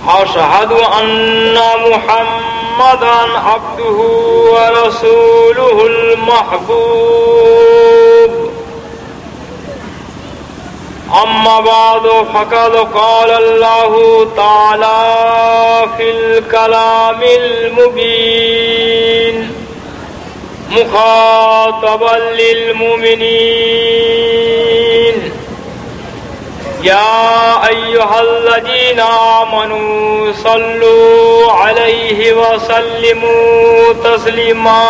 أشهد أن محمدا عبده ورسوله المحبوب أما بعد فقد قال الله تعالى في الكلام المبين مخاطبا للمؤمنين يا أيها الذين آمنوا صلوا عليه وسلموا تسليما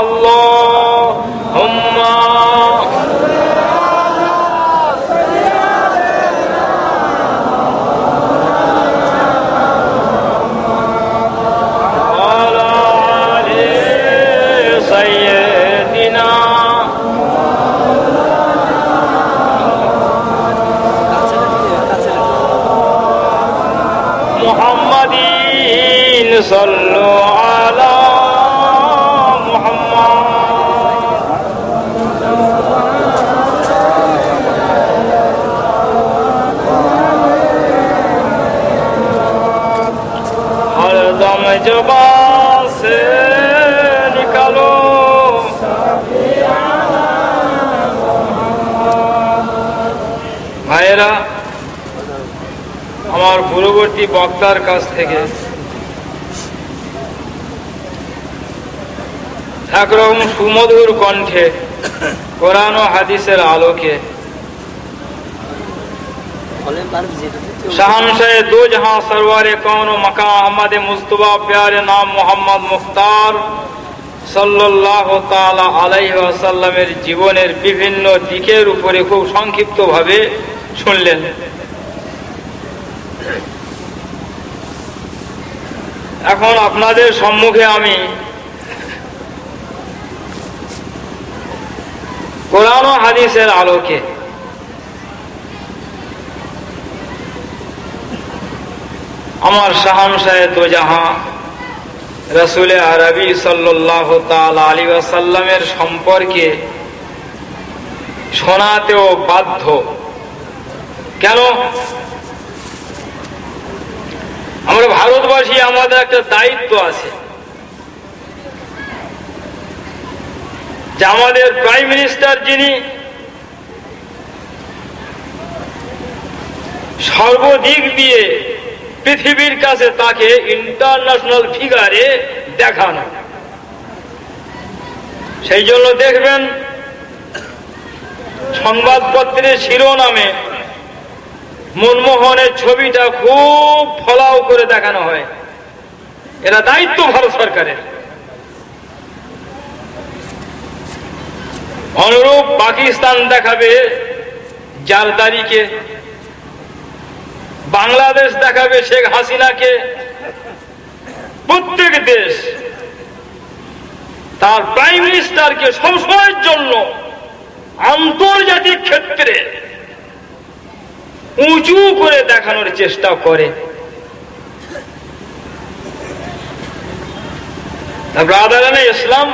اللهم صلوا على محمد हर दम जुबान से निकालो ভাইরা আমার পূর্ববর্তী বক্তার কাছ থেকে একরকম সুমধুর কণ্ঠে কোরআন ও হাদিসের আলোকে শাহানশাহে দো জাহাं সরওয়ারে কওন ও মাকাম আহমদ মুস্তাফা প্যারে নাম মোহাম্মদ মুখতার সাল্লাল্লাহু তাআলা আলাইহি ওয়াসাল্লামের জীবনের বিভিন্ন দিকের উপরে খুব সংক্ষিপ্তভাবে শুনলেন। এখন আপনাদের সম্মুখে আমি কোরআন ও হাদিসের আলোকে আমার শাহানশাহে দো জাহাं রাসূল আরবি সাল্লাল্লাহু তাআলা আলাইহি ওয়াসাল্লামের সম্পর্কে শোনাতেও বাধ্য। কেন? আমরা ভারতবাসী, আমাদের একটা দায়িত্ব আছে যে আমাদের প্রাইম মিনিস্টার যিনি সর্বদিক দিয়ে পৃথিবীর কাছে তাকে ইন্টারন্যাশনাল ফিগারে দেখানো, সেই জন্য দেখবেন সংবাদপত্রের শিরোনামে মনমোহনের ছবিটা খুব ফলাও করে দেখানো হয়। এরা দায়িত্ব ভারত সরকারের। অনুরূপ পাকিস্তান দেখাবে জারদারিকে, বাংলাদেশ দেখাবে শেখ হাসিনাকে। প্রত্যেক দেশ তার প্রাইম মিনিস্টারকে সবসময়ের জন্য আন্তর্জাতিক ক্ষেত্রে উঁচু করে দেখানোর চেষ্টা করে। ব্রাদারানে ইসলাম,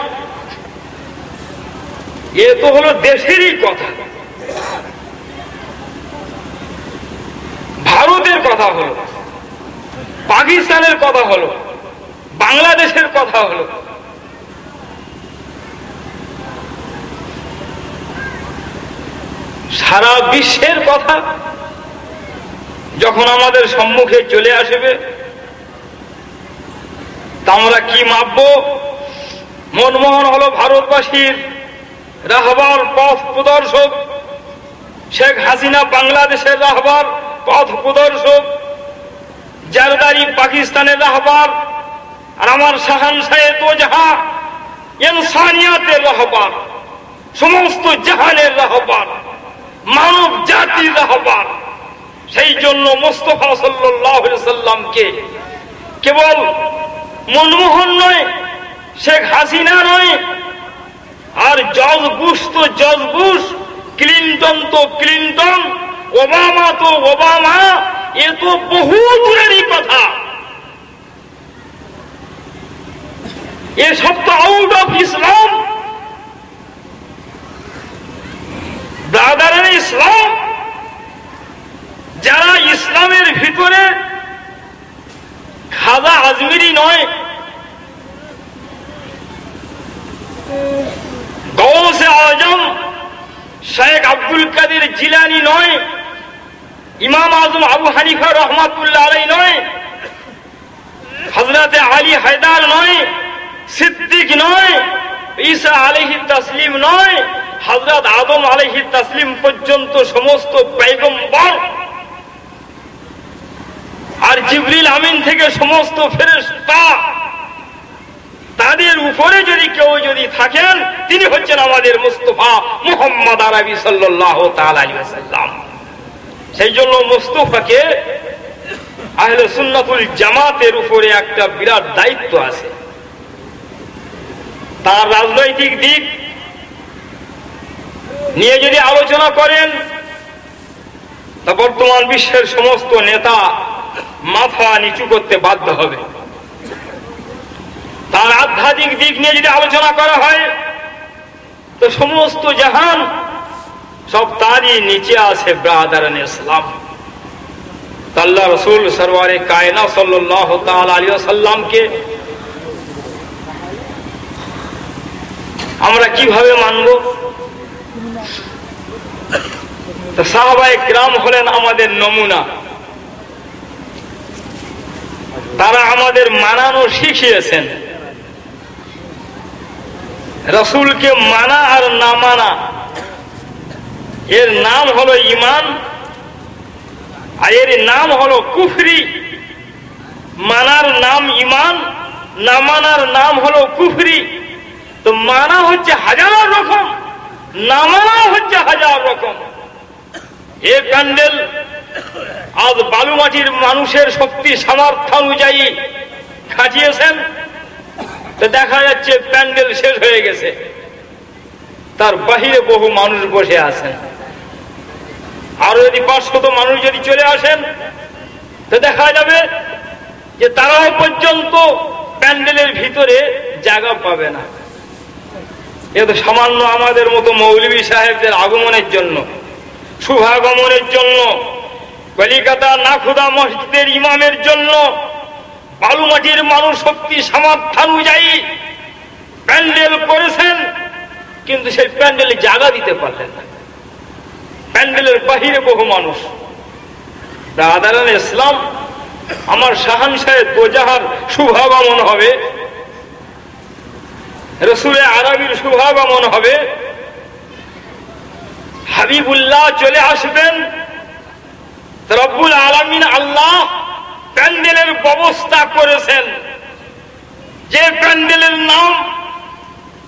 এ তো হলো দেশেরই কথা, ভারতের কথা হলো, পাকিস্তানের কথা হলো, বাংলাদেশের কথা হলো। সারা বিশ্বের কথা যখন আমাদের সম্মুখে চলে আসবে, তা আমরা কি মাপবো? মনমোহন হলো ভারতবাসীর রাহবার, পথ প্রদর্শক। শেখ হাসিনা বাংলাদেশের রাহবার, পথ প্রদর্শক। জারদারি পাকিস্তানের রাহবার। আর আমার শাহানশাহে দো জাহাं ইনসানিয়াতের রাহবার, সমস্ত জাহানের রাহবার, মানব জাতির রাহবার। সেই জন্য মুস্তাফা সাল্লাল্লাহু আলাইহি সাল্লামকে কেবল মনমোহন নয়, শেখ হাসিনা নয়, আর জর্জ বুশ তো জর্জ বুশ, ক্লিন্টন তো ক্লিন্টন, ওবামা তো ওবামা, এ তো বহু দূরেরই কথা। এসব তো আউট অফ ইসলাম। ব্রাদার ইসলাম, আজমিরি নয়, গৌসে আজম শেখ আব্দুল কাদের জিলানী নয়, ইমাম আজম আবু হানিফা রহমাতুল্লাহ আলাইহি নয়, হযরত আলী হায়দার নয়, সিদ্দিক নয়, ঈসা আলাইহি তাসলিম নয়, হযরত আদম আলাইহি তাসলিম পর্যন্ত সমস্ত পয়গম্বর আর জিবরিল আমিন থেকে সমস্ত ফেরেশতা, তাদের উপরে যদি কেউ যদি থাকেন তিনি হচ্ছেন আমাদের মুস্তাফা মুহাম্মদ আরবি সাল্লাল্লাহু তাআলা আলাইহি ওয়াসাল্লাম। সেই জন্য মুস্তাফাকে আহলে সুন্নাতুল জামাতের উপরে একটা বিরাট দায়িত্ব আছে। তার রাজনৈতিক দিক নিয়ে যদি আলোচনা করেন তা বর্তমান বিশ্বের সমস্ত নেতা মাথা নিচু করতে বাধ্য হবে। তার আধ্যাত্মিক দিক নিয়ে যদি আলোচনা করা হয় তো সমস্ত জাহান সব তারই নিচে আছে। ব্রাদারান ইসলাম, আল্লাহ রাসূল সরওয়ারে কায়নাত সাল্লাল্লাহু তাআলা আলাইহি ওয়াসাল্লামকে আমরা কিভাবে মানব? তো সাহাবায়ে কিরাম হলেন আমাদের নমুনা। তারা আমাদের মানানো শিখিয়েছেন। রাসূলকে মানা আর না মানা এর নাম হলো ঈমান, আর এর নাম হলো কুফরি। মানার নাম ঈমান, না মানার নাম হলো কুফরি। তো মানা হচ্ছে হাজার রকম, না মানা হচ্ছে হাজার রকম। এ প্যান্ডেল আজ বালু মাটির মানুষের শক্তি সামর্থ্য অনুযায়ী খাটিয়েছেন, তো দেখা যাচ্ছে প্যান্ডেল শেষ হয়ে গেছে, তার বাহিরে বহু মানুষ বসে আছেন। আরো যদি 500 মানুষ যদি চলে আসেন তো দেখা যাবে যে তারাও পর্যন্ত প্যান্ডেলের ভিতরে জায়গা পাবে না। এ তো সামান্য আমাদের মতো মৌলভী সাহেবদের আগমনের জন্য, শুভাগমনের জন্য, কলিকাতা নাখুদা মসজিদের ইমামের জন্য বালু মাটির মানুষ শক্তি সামর্থ্য অনুযায়ী প্যান্ডেল করেছেন, কিন্তু সেই প্যান্ডেলে জায়গা দিতে পারলেন না। প্যান্ডেলের বাহিরে বহু মানুষ। ব্রাদারান ইসলাম, আমার শাহানশাহে দোজাহার শুভাগমন হবে, রাসূলে আরবির শুভাগমন হবে, হাবিবুল্লাহ চলে আসবেন। রব্বুল আলামিন আল্লাহ প্যান্ডেলের ব্যবস্থা করেছেন, যে প্যান্ডেলের নাম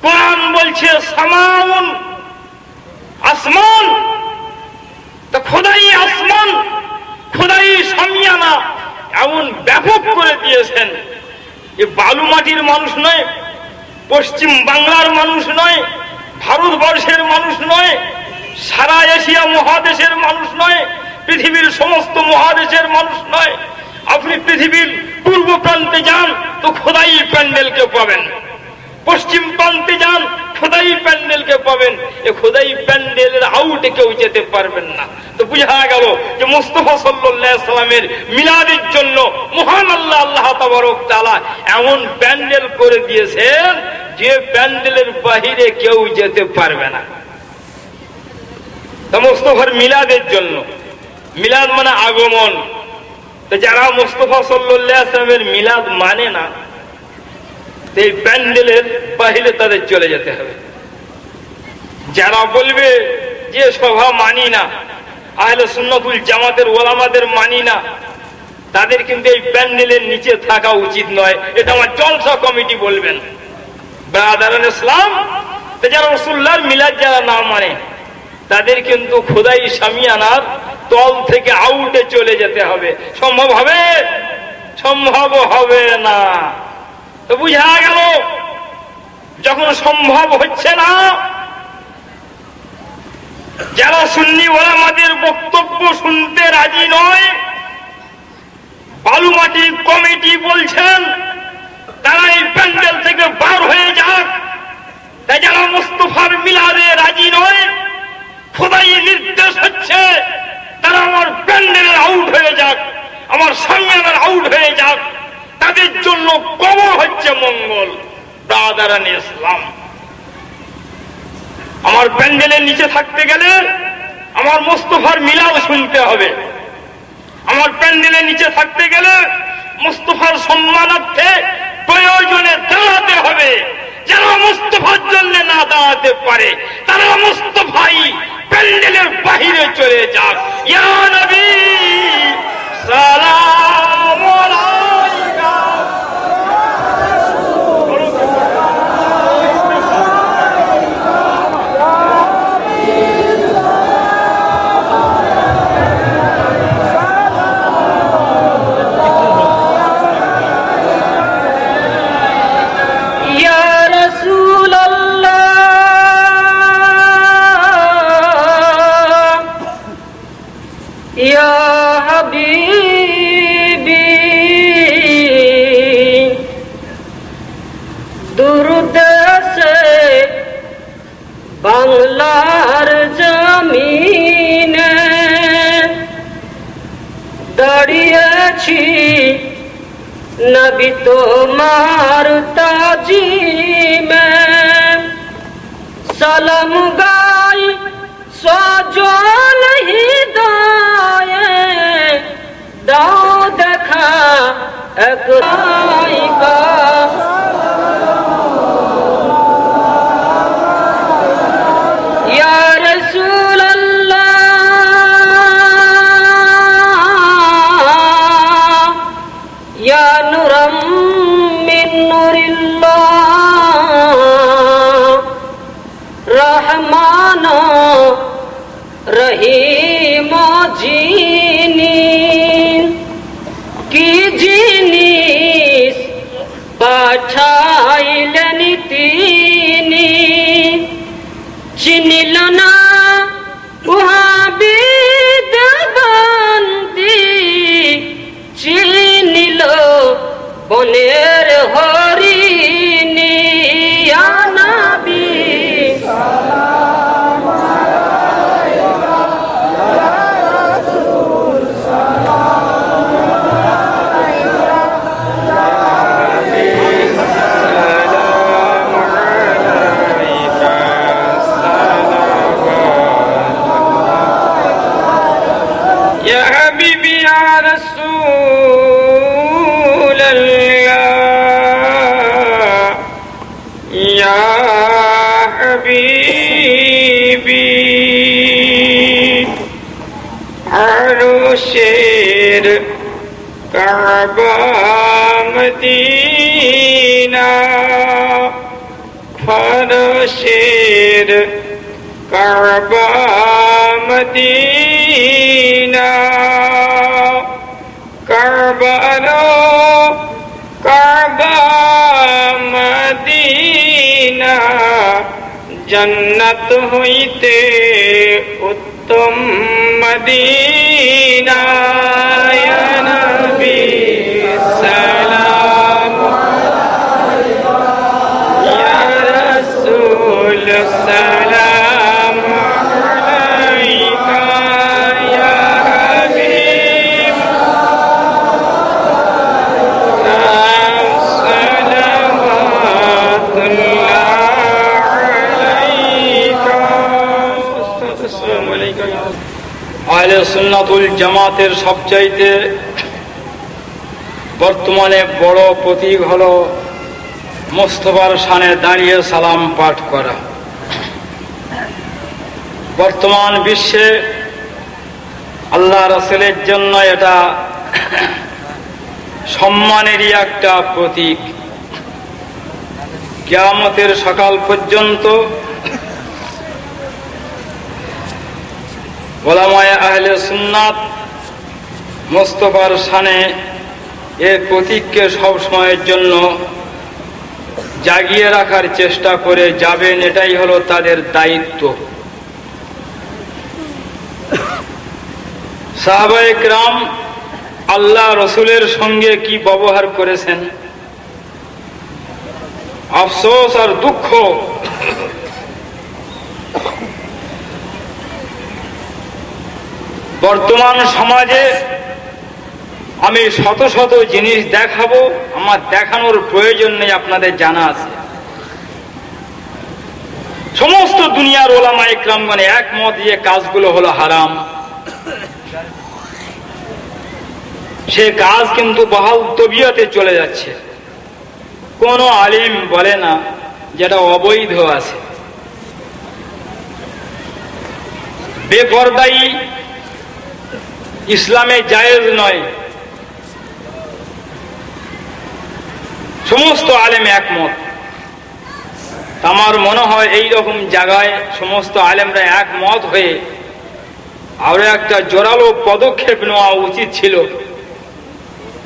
কোরআন বলছে সামাউন, আসমান। তো খোদাই আসমান, খোদাই সামিয়ানা এমন ব্যাপক করে দিয়েছেন। এ বালু মাটির মানুষ নয়, পশ্চিম বাংলার মানুষ নয়, ভারতবর্ষের মানুষ নয়, সারা এশিয়া মহাদেশের মানুষ নয়, পৃথিবীর সমস্ত মহাদেশের মানুষ নয়। আপনি পৃথিবীর পূর্ব প্রান্তে যান তো খোদাই প্যান্ডেলকে পাবেন, পশ্চিম প্রান্তে যান খোদাই প্যান্ডেলকে পাবেন। এ খোদাই প্যান্ডেলের আউটে কেউ যেতে পারবেন না। তো বুঝা গেল যে মুস্তাফা সাল্লাল্লাহু আলাইহি সাল্লামের মিলাদের জন্য মহান আল্লাহ আল্লাহ তাবারক তাআলা এমন প্যান্ডেল করে দিয়েছেন যে প্যান্ডেলের বাহিরে কেউ যেতে পারবে না। তো মুস্তাফার মিলাদের জন্য, মিলাদ মানে আগমন। তো যারা মুস্তাফা সাল্লাল্লাহু আলাইহি সাল্লামের মিলাদ মানে না, এই প্যান্ডেলের বাহিরে তাদের চলে যেতে হবে। যারা বলবে যে সভা মানি না, আহলে সুন্নাতুল জামাতের ওলামাদের মানি না, তাদের কিন্তু এই প্যান্ডেলের নিচে থাকা উচিত নয়। এটা আমার জলসা কমিটি বলবেন। ব্রাদারান ইসলাম, যারা রাসূলুল্লাহর মিলাদ যারা না মানে তাদের কিন্তু খোদাই সামিয়ানার তল থেকে আউটে চলে যেতে হবে। সম্ভব হবে? সম্ভব হবে না। তো বুঝা গেল যখন সম্ভব হচ্ছে না, যারা সুন্নি ওলামাদের বক্তব্য শুনতে রাজি নয়, বালুমাটি কমিটি বলছেন তারা এই প্যান্ডেল থেকে বার হয়ে যাক। তাই যারা মুস্তাফার মিলাদে রাজি নয়, খোদাই নির্দেশ হচ্ছে তারা আমার প্যান্ডেলের আউট হয়ে যাক, আমার সামিয়ানার আউট হয়ে যাক। তাদের জন্য হাদারানি ইসলাম। আমার প্যান্ডেলের নিচে থাকতে গেলে আমার মুস্তাফার মিলাদ শুনতে হবে। আমার প্যান্ডেলের নিচে থাকতে গেলে মুস্তাফার সম্মানার্থে প্রয়োজনে দাঁড়াতে হবে। যারা মুস্তাফার জন্য না দাঁড়াতে পারে তারা মুস্তাফাই প্যান্ডেলের বাহিরে চলে যাক। ইয়া নবী সালাম আলাইকা। বাংলার জমিনে দাঁড়িয়েছি নবী তোমার তাজিমে, সালাম গাই সজল হৃদয়ে, দাও দেখা এক রাইকা। রহিম যিনি কি জিনিস পাঠাইলেন তিনি, চিনিল না উহাবিদ বান্দি, চিনিল বনের হরিণী। ইয়া নবী আরশের কাবা মদিনা, ফরশের কাবা মদিনা, কারবালো কাবা মদিনা, জন্নত হইতে উত্তম মদিনা। ইয়া নবী সালাম আলাইকা, ইয়া রাসূল সালাম আলাইকা, ইয়া হাবিব সালাওয়াতুল্লাহ আলাইকা। আসসালামু আলাইকুম। আহলে সুন্নাতুল জামাতের সবচাইতে বর্তমানে বড় প্রতীক হল মুস্তাফার শানে দাঁড়িয়ে সালাম পাঠ করা। বর্তমান বিশ্বে আল্লাহ রাসূলের জন্য এটা সম্মানেরই একটা প্রতীক। কিয়ামতের সকাল পর্যন্ত ওলামায়ে আহলে সুন্নাত মুস্তাফার শানে এর প্রতীককে সব সময়ের জন্য জাগিয়ে রাখার চেষ্টা করে যাবেন, এটাই হলো তাদের দায়িত্ব। সাহাবায়ে কেরাম আল্লাহ রসুলের সঙ্গে কি ব্যবহার করেছেন, আফসোস আর দুঃখ। বর্তমান সমাজে আমি শত শত জিনিস দেখাবো, আমার দেখানোর প্রয়োজন নেই, আপনাদের জানা আছে। সমস্ত দুনিয়ার ওলামা ইকরামগণ একমত যে কাজগুলো হলো হারাম, সে কাজ কিন্তু বহাল তবিয়তে চলে যাচ্ছে। কোন আলিম বলে না যেটা অবৈধ আছে। বেপরদাই ইসলামে জায়েজ নয়, সমস্ত আলেম একমত। আমার মনে হয় এই রকম জায়গায় সমস্ত আলেমরা একমত হয়ে আরো একটা জোরালো পদক্ষেপ নেওয়া উচিত ছিল।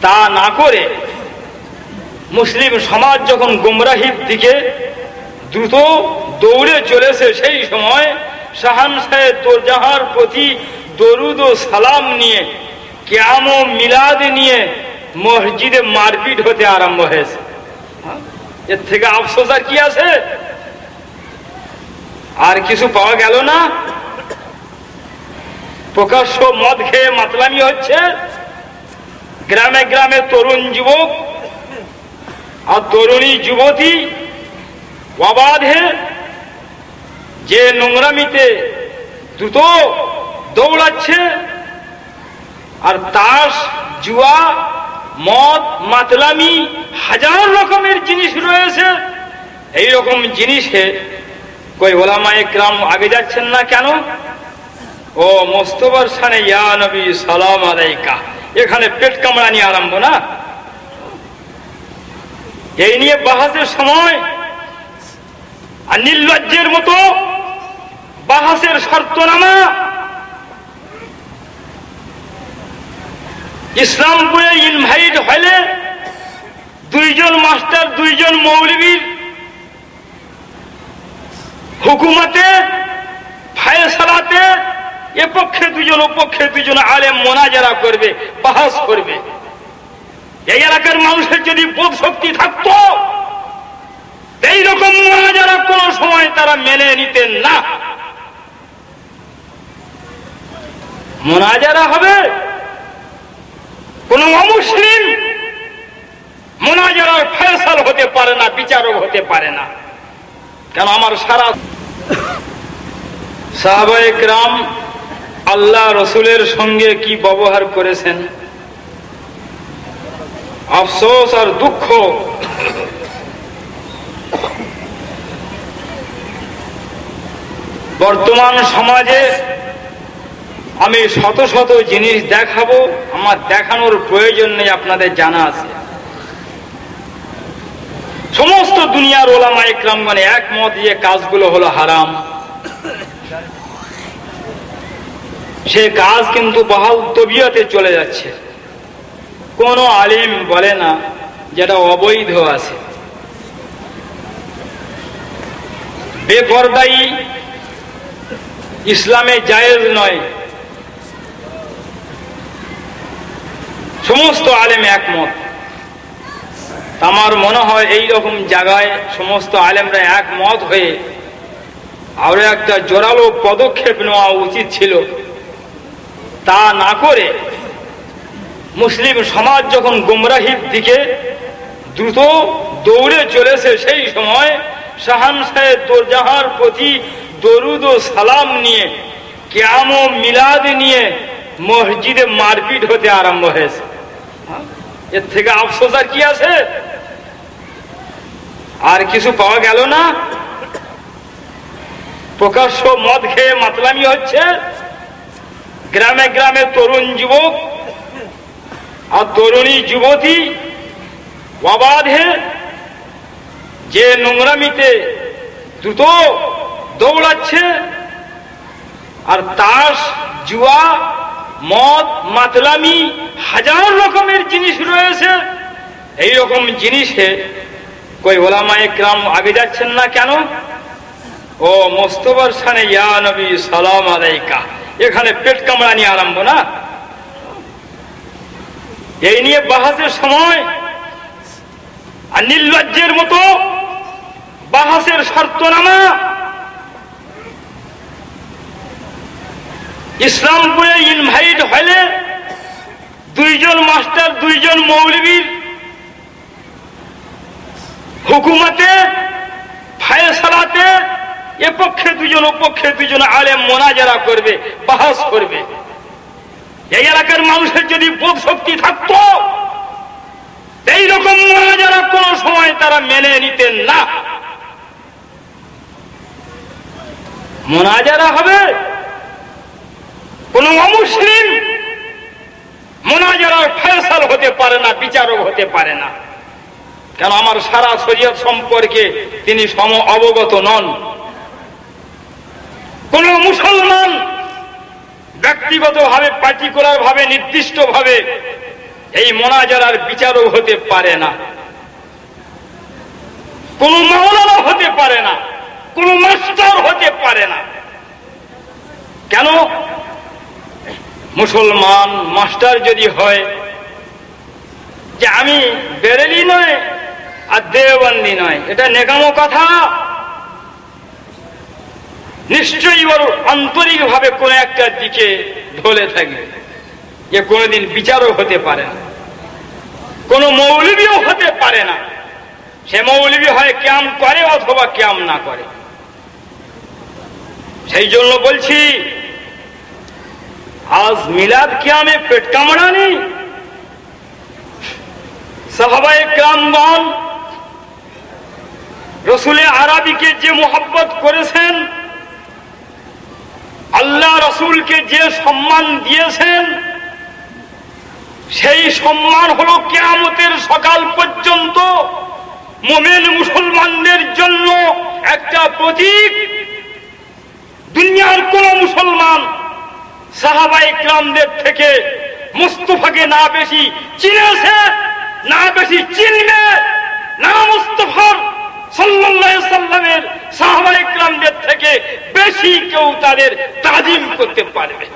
তা না করে মুসলিম সমাজ যখন গুমরাহির দিকে দ্রুত দৌড়ে চলেছে, সেই সময় শাহানশাহে দোজাহার প্রতি দরুদ ও সালাম নিয়ে, কিয়াম ও মিলাদ নিয়ে মসজিদে মারপিট হতে আরম্ভ হয়েছে। এর থেকে আফসোস আর কি আছে? আর কিছু পাওয়া গেল না। প্রকাশ্য মদ খেয়ে মাতলামি হচ্ছে, গ্রামে গ্রামে তরুণ যুবক আর তরুণী যুবতী অবাধে যে নোংরামিতে দ্রুত দৌড়াচ্ছে, আর তাস, জুয়া, মদ, মাতলামি, হাজার রকমের জিনিস রয়েছে। এই রকম জিনিসে কই ওলামা ইকরাম আগে যাচ্ছেন না কেন? ও মোস্তফার শানে ইয়া নবী সালাম আলাইকা, এখানে পেট কামড়ানি আরম্ভ না। এই নিয়ে বাহাসের সময় আর নির্লজ্জের মতো বাহাসের শর্তনামা ইসলামপুরে ইনভাইট হলে দুইজন মাস্টার, দুইজন মৌলবীর হুকুমতে ফায়সালাতে এ পক্ষে দুজন, ও পক্ষে দুজন আলেম মোনাজারা করবে, বাহাস করবে। এই এলাকার মানুষের যদি বোধ শক্তি থাকতো, এইরকম মোনাজারা কোন সময় তারা মেনে নিতেন না। মোনাজারা হবে, কোন অমুসলিম মোনাজারার ফয়সাল হতে পারে না, বিচারক হতে পারে না। কেন? আমার সারা সাহাবায়ে কেরাম আল্লাহ রসুলের সঙ্গে কি ব্যবহার করেছেন, আফসোস আর দুঃখ। বর্তমান সমাজে আমি শত শত জিনিস দেখাবো, আমার দেখানোর প্রয়োজন নেই, আপনাদের জানা আছে। সমস্ত দুনিয়ার ওলামা ইকরামগণ একমত যে কাজগুলো হলো হারাম, সে কাজ কিন্তু বহাল তবিয়তে চলে যাচ্ছে। কোন আলিম বলে না যেটা অবৈধ আছে। বেপরদাই ইসলামে জায়েজ নয়, সমস্ত আলেম একমত। আমার মনে হয় এই রকম জায়গায় সমস্ত আলেমরা একমত হয়ে আরো একটা জোরালো পদক্ষেপ নেওয়া উচিত ছিল। তা না করে মুসলিম সমাজ যখন গুমরাহির দিকে দ্রুত দৌড়ে চলেছে, সেই সময় শাহানশাহে দোজাহার প্রতি দরুদ ও সালাম নিয়ে, কিয়াম ও মিলাদ নিয়ে মসজিদে মারপিট হতে আরম্ভ হয়েছে। এর থেকে আফসোস আর কি আছে? আর কিছু পাওয়া গেল না। প্রকাশ্য মদ খেয়ে মাতলামি হচ্ছে, গ্রামে গ্রামে তরুণ যুবক আর তরুণী যুবতী অবাধে যে নোংরামিতে দ্রুত দৌড়াচ্ছে, আর তাস, জুয়া, মদ, মাতলামি, হাজার রকমের জিনিস রয়েছে। এই রকম জিনিসে কই ওলামা ইকরাম আগে যাচ্ছেন না কেন? ও মোস্তফার শানে ইয়া নবী সালাম আলাইকা, এখানে পেট কামড়ানি আরম্ভ না। এই নিয়ে বাহাসের সময় আর নির্লজ্জের মতো বাহাসের শর্তনামা ইসলামপুরে ইনভাইট হলে দুইজন মাস্টার, দুইজন মৌলবীর হুকুমতে ফায়সালাতে এ পক্ষে দুজন আলেম মোনাজারা করবে, বাহাস করবে। এই এলাকার মানুষের যদি বোধ শক্তি থাকতো, এইরকম মোনাজারা কোন সময় তারা মেনে নিতেন না। মোনাজারা হবে, কোন অমুসলিম মোনাজারার ফয়সাল হতে পারে না, বিচারক হতে পারে না। কেন? আমার সারা শরীয়ত সম্পর্কে তিনি সম অবগত নন। কোন মুসলমান ব্যক্তিগতভাবে, পার্টিকুলার ভাবে, নির্দিষ্ট ভাবে এই মোনাজারার বিচারক হতে পারে না। কোন মাওলানা হতে পারে না, কোন মাস্টার হতে পারে না। কেন? মুসলমান মাস্টার যদি হয় যে আমি বেরেলি নয় আর দেওবন্দি নয়, এটা নেকামো কথা। নিশ্চয়ই ওর আন্তরিক ভাবে কোন একটা দিকে ঢলে থাকবে, যে কোনদিন বিচারক হতে পারে না। কোন মৌলবীও হতে পারে না। সে মৌলবী হয় কিয়াম করে অথবা কিয়াম না করে। সেই জন্য বলছি, আজ মিলাদ কিয়ামে পেট কামড়ানি। সাহাবায়ে কেরামগণ রসুলে আরবিকে যে মোহাব্বত করেছেন, আল্লাহ রসুলকে যে সম্মান দিয়েছেন, সেই সম্মান হলো কিয়ামতের সকাল পর্যন্ত মুমিন মুসলমানদের জন্য একটা প্রতীক। দুনিয়ার কোন মুসলমান সাহাবায়ে কেরামদের থেকে মুস্তাফাকে না বেশি চিনেছে, না বেশি চিনবে, না মুস্তাফার সাল্লাল্লাহু আলাইহি সাল্লামের সাহাবায়ে কেরামদের থেকে বেশি কেউ তাদের তাজিম করতে পারবে।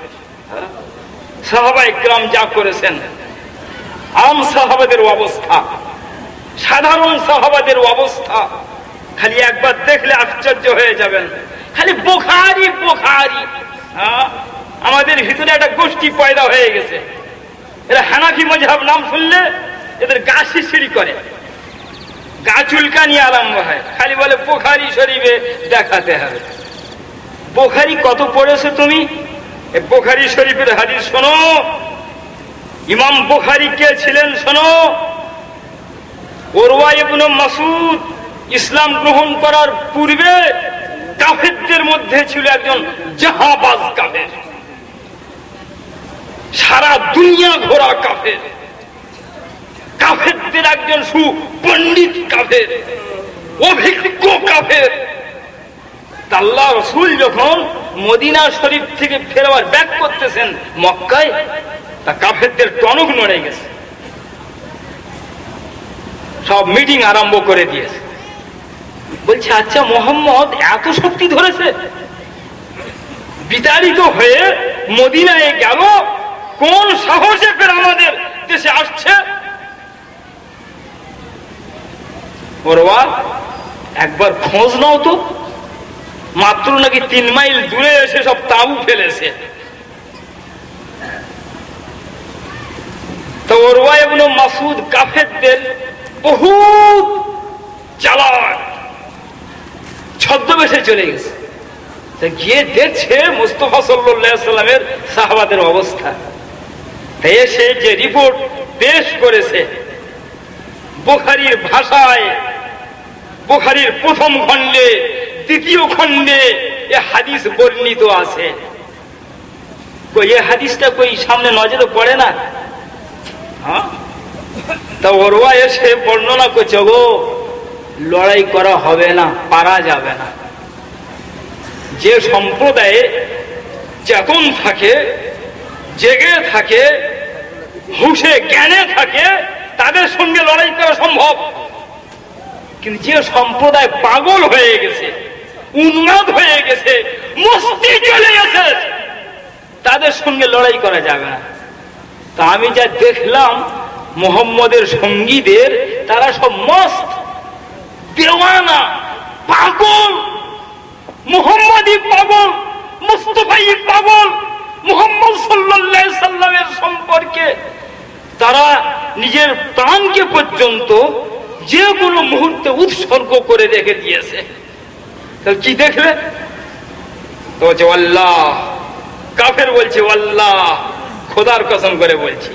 সাহাবায়ে কেরাম যা করেছেন, আম সাহাবাদের অবস্থা, সাধারণ সাহাবাদের অবস্থা খালি একবার দেখলে আশ্চর্য হয়ে যাবেন। খালি বুখারী বুখারী। আমাদের ভিতরে একটা গোষ্ঠী পয়দা হয়ে গেছে, এরা হানাফি মাযহাব নাম শুনলে এদের গা শিরশিরি করে, গা চুলকানি আরম্ভ হয়, খালি বলে বুখারী শরীফে দেখাতে হবে। বুখারী কত পড়েছো তুমি? বুখারী শরীফের হাদিস শোনো। ইমাম বুখারী কে ছিলেন শোনো। উরওয়া ইবনে মাসউদ ইসলাম গ্রহণ করার পূর্বে কাফেরদের মধ্যে ছিল একজন জাহাবাজ কাফের, সারা দুনিয়া ঘোরা কাফের, কাফেরদের একজন সুপণ্ডিত কাফের, অভিজ্ঞ কাফের। আল্লাহ রাসূল যখন মদিনা শরীফ থেকে ফেরবার ব্যাক করতেছেন মক্কায়, তা কাফেরদের টনক নড়ে গেছে, সব মিটিং আরম্ভ করে দিয়েছে। বলছে আচ্ছা মুহাম্মদ এত শক্তি ধরেছে, বিতাড়িত হয়ে মদিনায় গেল, কোন সাহসে ফের আমাদের দেশে আসছে? ওরওয়া একবার খোঁজ নাও তো, মাত্র নাকি 3 মাইল দূরে এসে সব তাঁবু ফেলেছে। তো উরওয়া ইবনে মাসউদ কাফেরদের বহুত চালাক ছদ্মবেশে চলে গেছে, গিয়ে দেখছে মুস্তাফা সাল্লাল্লাহু আলাইহি সাল্লামের সাহাবাদের অবস্থা। এসে যে রিপোর্ট পেশ করেছে বুখারীর ভাষায়, বুখারীর প্রথম খণ্ডে, দ্বিতীয় খণ্ডে এ হাদিস বর্ণিত আছে। এই হাদিসটা কই সামনে নজরে পড়ে না? তা উরওয়া এসে বর্ণনা করছে, গো লড়াই করা হবে না, পারা যাবে না। যে সম্প্রদায়ে চেতন থাকে, জেগে থাকে, হুঁশে জ্ঞানে থাকে, তাদের সঙ্গে লড়াই করা সম্ভব। কিন্তু যে সম্প্রদায় পাগল হয়ে গেছে, উন্মাদ হয়ে গেছে, মস্তি চলে গেছে, তাদের সঙ্গে লড়াই করা যাবে না। তা আমি যা দেখলাম মুহাম্মদের সঙ্গীদের, তারা সব মস্ত, দেওয়ানা, পাগল, মুহাম্মদই পাগল, মুস্তাফাই পাগল। মুহাম্মদ সাল্লাল্লাহু আলাইহি সাল্লামের সম্পর্কে তারা নিজের প্রাণকে পর্যন্ত যে কোনো মুহূর্তে উৎসর্গ করে রেখে দিয়েছে। তাহলে কি দেখলে? তো বলছে আল্লাহ, কাফের বলছে আল্লাহ, খোদার কসম করে বলছি,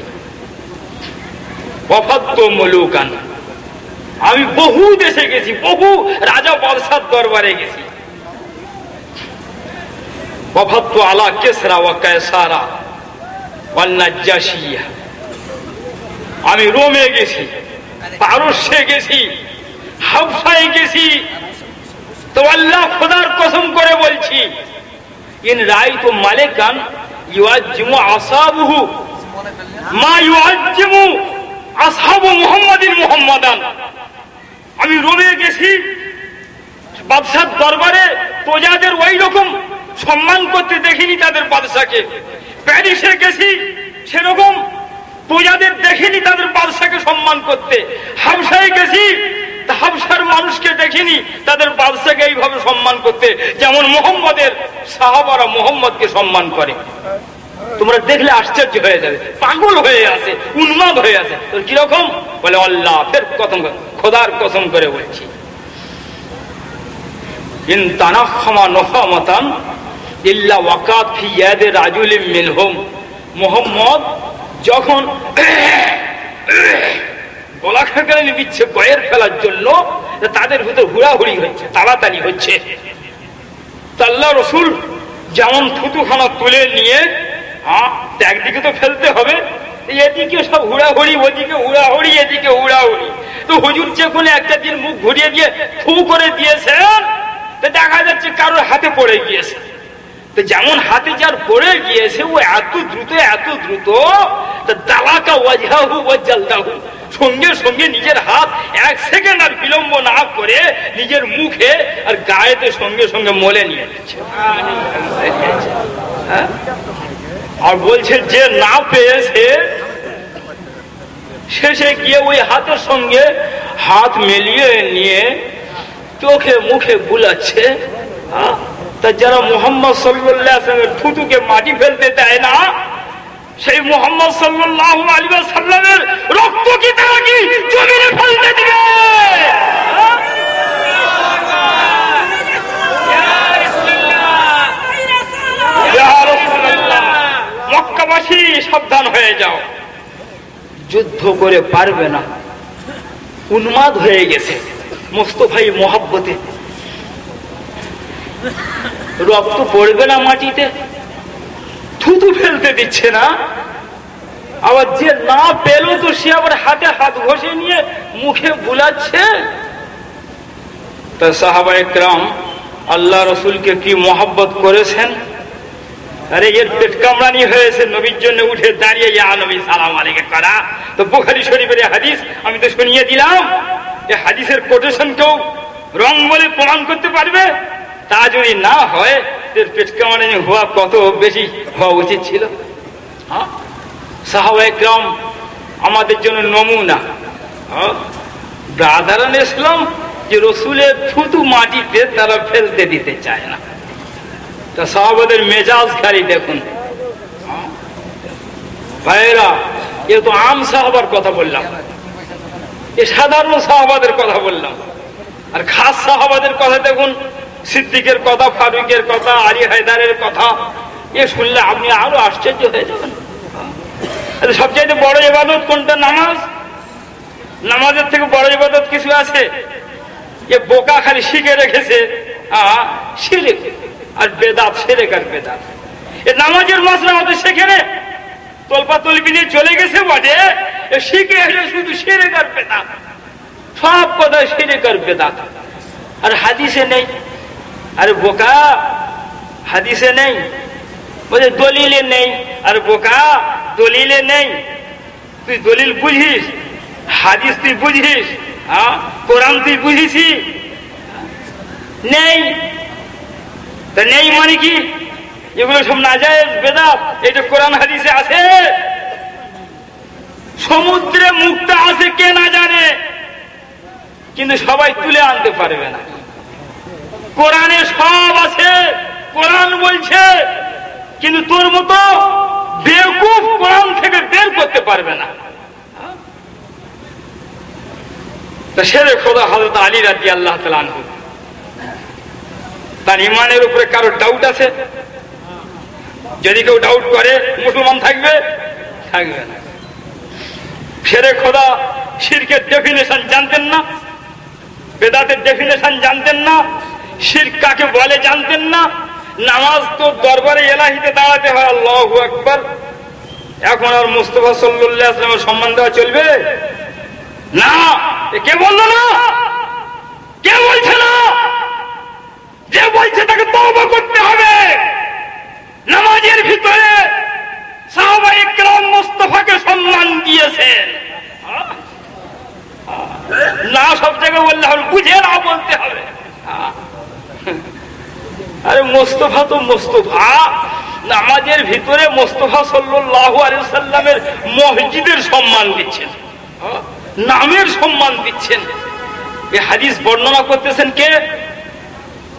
ওয়াফাদতু মুলুকান, আমি বহু দেশে গেছি, বহু রাজা বাদশার দরবারে গেছি। ওয়াফাদতু আলা কিসরা ওয়া কায়সারা ওয়া নাজ্জাশিয়া, আমি রোমে গেছি, পারস্যে গেছি, হাবশায় গেছি। তো আল্লাহ খোদার কসম করে বলছি, ইন রাইতু মালিকান ইউআজ্জিমু আসহাবুহু মা ইউআজ্জিমু আসহাবু মুহাম্মাদিন মুহাম্মাদান, আমি রোমে গেছি, বাদশার দরবারে প্রজাদের ওই রকম সম্মান করতে দেখিনি তাদের বাদশাকে। প্যারিসে গেছি, সেরকম প্রজাদের দেখিনি তাদের বাদশাকে সম্মান করতে। হাবশায় গেছি, হাবশার মানুষকে দেখিনি তাদের বাদশাকে এইভাবে সম্মান করতে, যেমন মোহাম্মদের সাহাবারা মোহাম্মদকে সম্মান করে। তোমরা দেখলে আশ্চর্য হয়ে যাবে, পাগল হয়ে আছে, উন্মাদ হয়ে আছে। কিরকম বলে আল্লাহ, ফের কসম, খোদার কসম করে বলছি, ইন তানাখমা নখামাতান ইল্লা ওয়াকাত ফি ইয়াদি রাজুলিন মিনহুম, মুহাম্মদ যখন গলা খেকানি দিচ্ছে বয়ের ফেলার জন্য, তাদের ভিতর হুড়াহুড়ি হচ্ছে, তাড়াতাড়ি হচ্ছে। আল্লাহ রসুল যেমন থুতুখানা তুলে নিয়ে একদিকে তো ফেলতে হবে, এদিকে সব হুড়াহুড়ি, ওদিকে হুড়াহুড়ি, এদিকে হুড়াহুড়ি। তো হুজুর যে কোনো একটা দিন মুখ ঘুরিয়ে দিয়ে ফু করে দিয়েছেন, দেখা যাচ্ছে কারোর হাতে পড়ে গিয়েছে। তো যেমন হাতে যার পড়ে গিয়েছে, ও এত দ্রুত দালাকা ওয়াজহাহু ওয়াজালদাহু, সঙ্গে সঙ্গে নিজের হাত এক সেকেন্ড আর বিলম্ব না করে নিজের মুখে আর গায়েতে সঙ্গে সঙ্গে মলে নিয়ে নিচ্ছে। আর বলছে যে না পেয়েছে, শেষে গিয়ে ওই হাতের সঙ্গে হাত মিলিয়ে নিয়ে চোখে মুখে বুলাচ্ছে। তা যারা মুহাম্মদ সাল্লাল্লাহু আলাইহি ওয়াসাল্লামের থুতুকে মাটি ফেলতে দেয় না, সেই মুহাম্মদ সাল্লাল্লাহু আলাইহি ওয়াসাল্লামের রক্ত কি তারা কি জমিনে ফেলতে দিবে? মক্কাবাসী সাবধান হয়ে যাও, যুদ্ধ করে পারবে না, উন্মাদ হয়ে গেছে মুস্তাফাই মোহাব্বতে। রক্ত পড়বে না মাটিতে, থুতু ফেলতে দিচ্ছে না। আবার যে না পেল তো সে আবার হাতে হাত ঘষে নিয়ে মুখে বুলাচ্ছে। তা সাহাবায়ে কেরাম আল্লাহ রসুলকে কি মোহাব্বত করেছেন। আরে এর পেট কামড়ানি হয়েছে, নবীর জন্য উঠে দাঁড়িয়ে ইয়া নবী সালাম আলাইকুম করা। তো বুখারী শরীফের হাদিস আমি তো শুনিয়ে দিলাম। এই হাদিসের কোটেশন কেউ রং বলে প্রমাণ করতে পারবে? তা যদি না হয়, এর পেট কামড়ানি হওয়া কত বেশি হওয়া উচিত ছিল। সাহাবায়ে কেরাম আমাদের জন্য নমুনা। ব্রাদারান ইসলাম যে রসুলের থুতু মাটিতে তারা ফেলতে দিতে চায় না। তা সাহাবাদের মেজাজ খালি দেখুন ভাইরা। এ তো আম সাহাবার কথা বললাম, এ সাধারণ সাহাবাদের কথা বললাম। আর খাস সাহাবাদের কথা দেখুন, সিদ্দিকের কথা, ফারুকের কথা, আলী হায়দারের কথা। এ শুনলে আপনি আরো আশ্চর্য হয়ে যাবেন। সবচাইতে বড় ইবাদত কোনটা? নামাজ। নামাজের থেকে বড় ইবাদত কিছু আছে? এ বোকা খালি শিখে রেখেছে শিরক আর বেদাত, শিরক আর বেদাত। এ নামাজের মাসলা হতে শেখে রে, তলপা তলবি নিয়ে চলে গেছে বটে, শিখে এসে শুধু শিরক আর বেদাত, সব কথা শিরক আর বেদাত। আর হাদিসে নেই। আরে বোকা, হাদিসে নেই, বলে দলিলে নেই। আর বোকা, দলিলে নেই। তুই দলিল বুঝিস, হাদিস তুই বুঝিস, কোরআন তুই বুঝিছি? নেই। তা নেই মানে কি? এগুলো সব নাজায়েজ বেদাত। এটা কোরআন হাদিসে আছে? সমুদ্রে মুক্তা আছে কে না জানে, কিন্তু সবাই তুলে আনতে পারবে না। কোরআনে সব আছে, কোরআন বলছে, কিন্তু তোর মতো বেকুফ কোরআন থেকে বের করতে পারবে না। তা শেরে খোদা হযরত আলী রাদিয়াল্লাহু তাআলা আনহু তার ইমানের উপরে কারো ডাউট আছে? যদি কেউ ডাউট করে মুসলমান থাকবে? থাকবে না। ফেরে খোদা শিরকের ডেফিনেশন জানতেন না, বেদাতের ডেফিনেশন জানতেন না, শিরক কাকে বলে জানতেন না। নামাজ তো দরবারে এলাহিতে দাঁড়াতে হয়, আল্লাহু আকবার। এখন আর মুস্তাফা সাল্লাল্লাহু আলাইহি ওয়াসাল্লামের সম্মান দেওয়া চলবে না? কে বললো না? কে বলছে না? যে বলছে তাকে তওবা করতে হবে। নামাজের ভিতরে সাহাবায়ে কেরাম মুস্তাফাকে সম্মান দিয়েছেন না, সব জায়গায় বললে হবে, বুঝে না বলতে হবে। আরে মুস্তাফা তো মুস্তাফা, নামাজের ভিতরে মুস্তাফা সাল্লাল্লাহু আলাইহি ওয়াসাল্লামের মসজিদের সম্মান দিচ্ছেন, নামের সম্মান দিচ্ছেন। এই হাদিস বর্ণনা করতেছেন কে?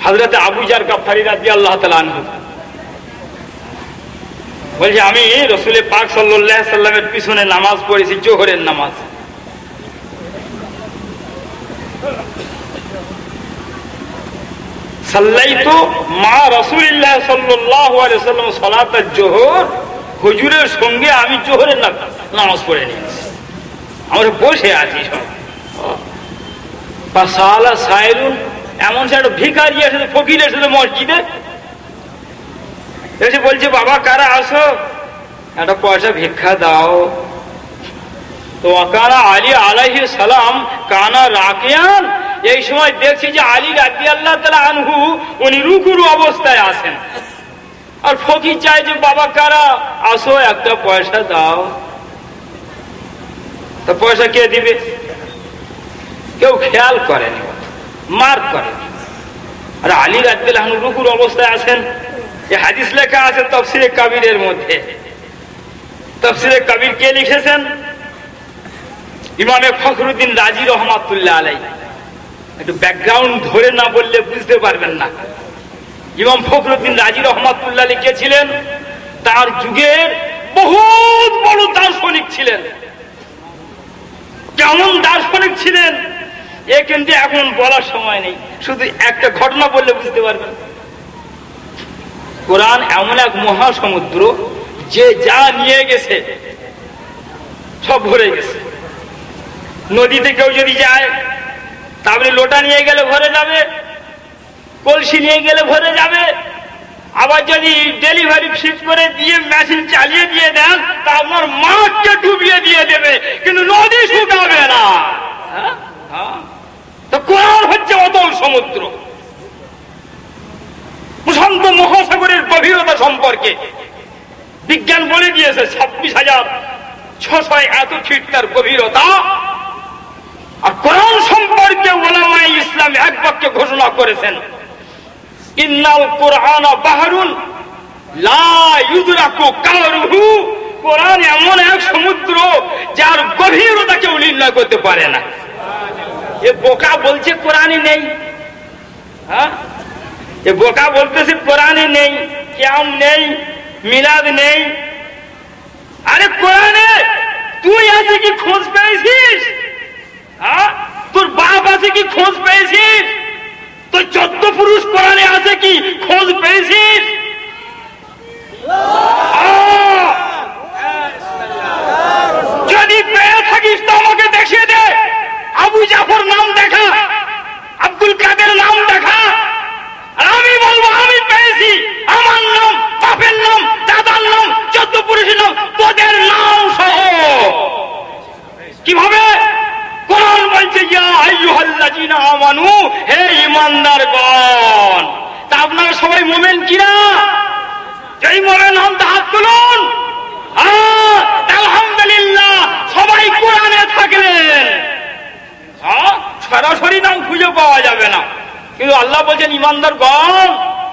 হযরত আবু যার গাফফারী রাদিয়াল্লাহু তাআলা আনহু বলছে, আমি রাসূল পাক সাল্লাল্লাহু আলাইহি ওয়াসাল্লামের পিছনে নামাজ পড়েছি, জোহরের নামাজ। সাল্লাইতু মা রাসূলিল্লাহ সাল্লাল্লাহু আলাইহি ওয়াসাল্লাম সালাতাল জোহর, হুজুরের সঙ্গে আমি জোহরের নামাজ পড়ে নিয়েছি। আমরা বসে আছি সব। ফাসালা সাইলুন, এমন একটা ভিখারি এসে, ফকির এসে মসজিদে এসে বলছে, বাবা কারা আসো, একটা পয়সা ভিক্ষা দাও। তো ওয়াকানা আলী আলাইহিস সালাম কানা রাকিয়ান, এই সময় দেখছি যে আলী রাদিয়াল্লাহু তাআলা আনহু উনি রুকুর অবস্থায় আছেন, আর ফকির চায় যে বাবা কারা আসো, একটা পয়সা দাও। তো পয়সা কে দিবে? কেউ খেয়াল করেনি, মার করেনি। আর আলী রাদিয়াল্লাহু আনহু রুকুর অবস্থায় আছেন। এই হাদিস লেখা আছে তাফসীরে কাবীরের মধ্যে। তাফসীরে কাবীর কে লিখেছেন? ইমামে ফখরুদ্দিন রাজি রহমাতুল্লাহ আলাইহি। একটু ব্যাকগ্রাউন্ড ধরে না বললে বুঝতে পারবেন না। ইমাম ফখরুদ্দিন রাজি রহমাতুল্লাহ আলাইহি কে ছিলেন? তার যুগের বহুত বড় দার্শনিক ছিলেন। কেমন দার্শনিক ছিলেন এ কিন্তু এখন বলার সময় নেই, শুধু একটা ঘটনা বললে বুঝতে পারবেন। কোরআন এমন এক মহাসমুদ্র, যে যা নিয়ে গেছে সব ভরে গেছে। নদীতে কেউ যদি যায়, তারপরে লোটা নিয়ে গেলে ভরে যাবে, কলসি নিয়ে গেলে ভরে যাবে। আবার যদি ডেলিভারি শিফট করে দিয়ে মেশিন চালিয়ে দিয়ে দেন, তা আপনার মাছকে ডুবিয়ে দিয়ে দেবে, কিন্তু নদী শুকাবে না। তো কোরআন হচ্ছে অতল সমুদ্র। প্রশান্ত মহাসাগরের গভীরতা সম্পর্কে বিজ্ঞান বলে দিয়েছে 26,600 এত ফিট তার গভীরতা। আর কোরআন সম্পর্কে উলামায়ে ইসলাম এক বাক্যে ঘোষণা করেছেন, ইন্নাল কুরআনা বাহরুন লা ইউদরাকু কারুহু। কোরআন এমন এক সমুদ্র যার গভীরতা কেউ নির্ণয় করতে পারে না। এ বোকা বলছে কোরআনে নেই, হ্যাঁ, এ বোকা বলতেছে কোরআনে নেই, কিয়াম নেই, মিলাদ নেই। আরে কোরআনে তুই আছে কি খোঁজ পেয়েছিস? হ্যাঁ, তোর বাপ আছে কি খোঁজ পেয়েছিস? তোর 14 পুরুষ কোরআনে আছে কি খোঁজ পেয়েছিস? যদি পেয়ে থাকিস তো আমাকে দেখিয়ে দে। আবু জাফর নাম দেখা, আব্দুল কাদের নাম দেখা, আর আমি বলবো আমি পেয়েছি। আমার নাম, বাপের নাম, দাদার নাম, 14 পুরুষের নাম, তোদের নাম সহ। কিভাবে? কোরআন বলছে, ইয়া আইয়ুহাল্লাযীনা আমানু, হে ঈমানদারগণ। তা আপনারা সবাই মুমিন কিনা? যেই মুমিন হন তা হাত তুলুন। আলহামদুলিল্লাহ, সবাই কোরআনে থাকলেন। সরাসরি নাম খুঁজে পাওয়া যাবে না, কিন্তু আল্লাহ বলছেন ঈমানদারগণ।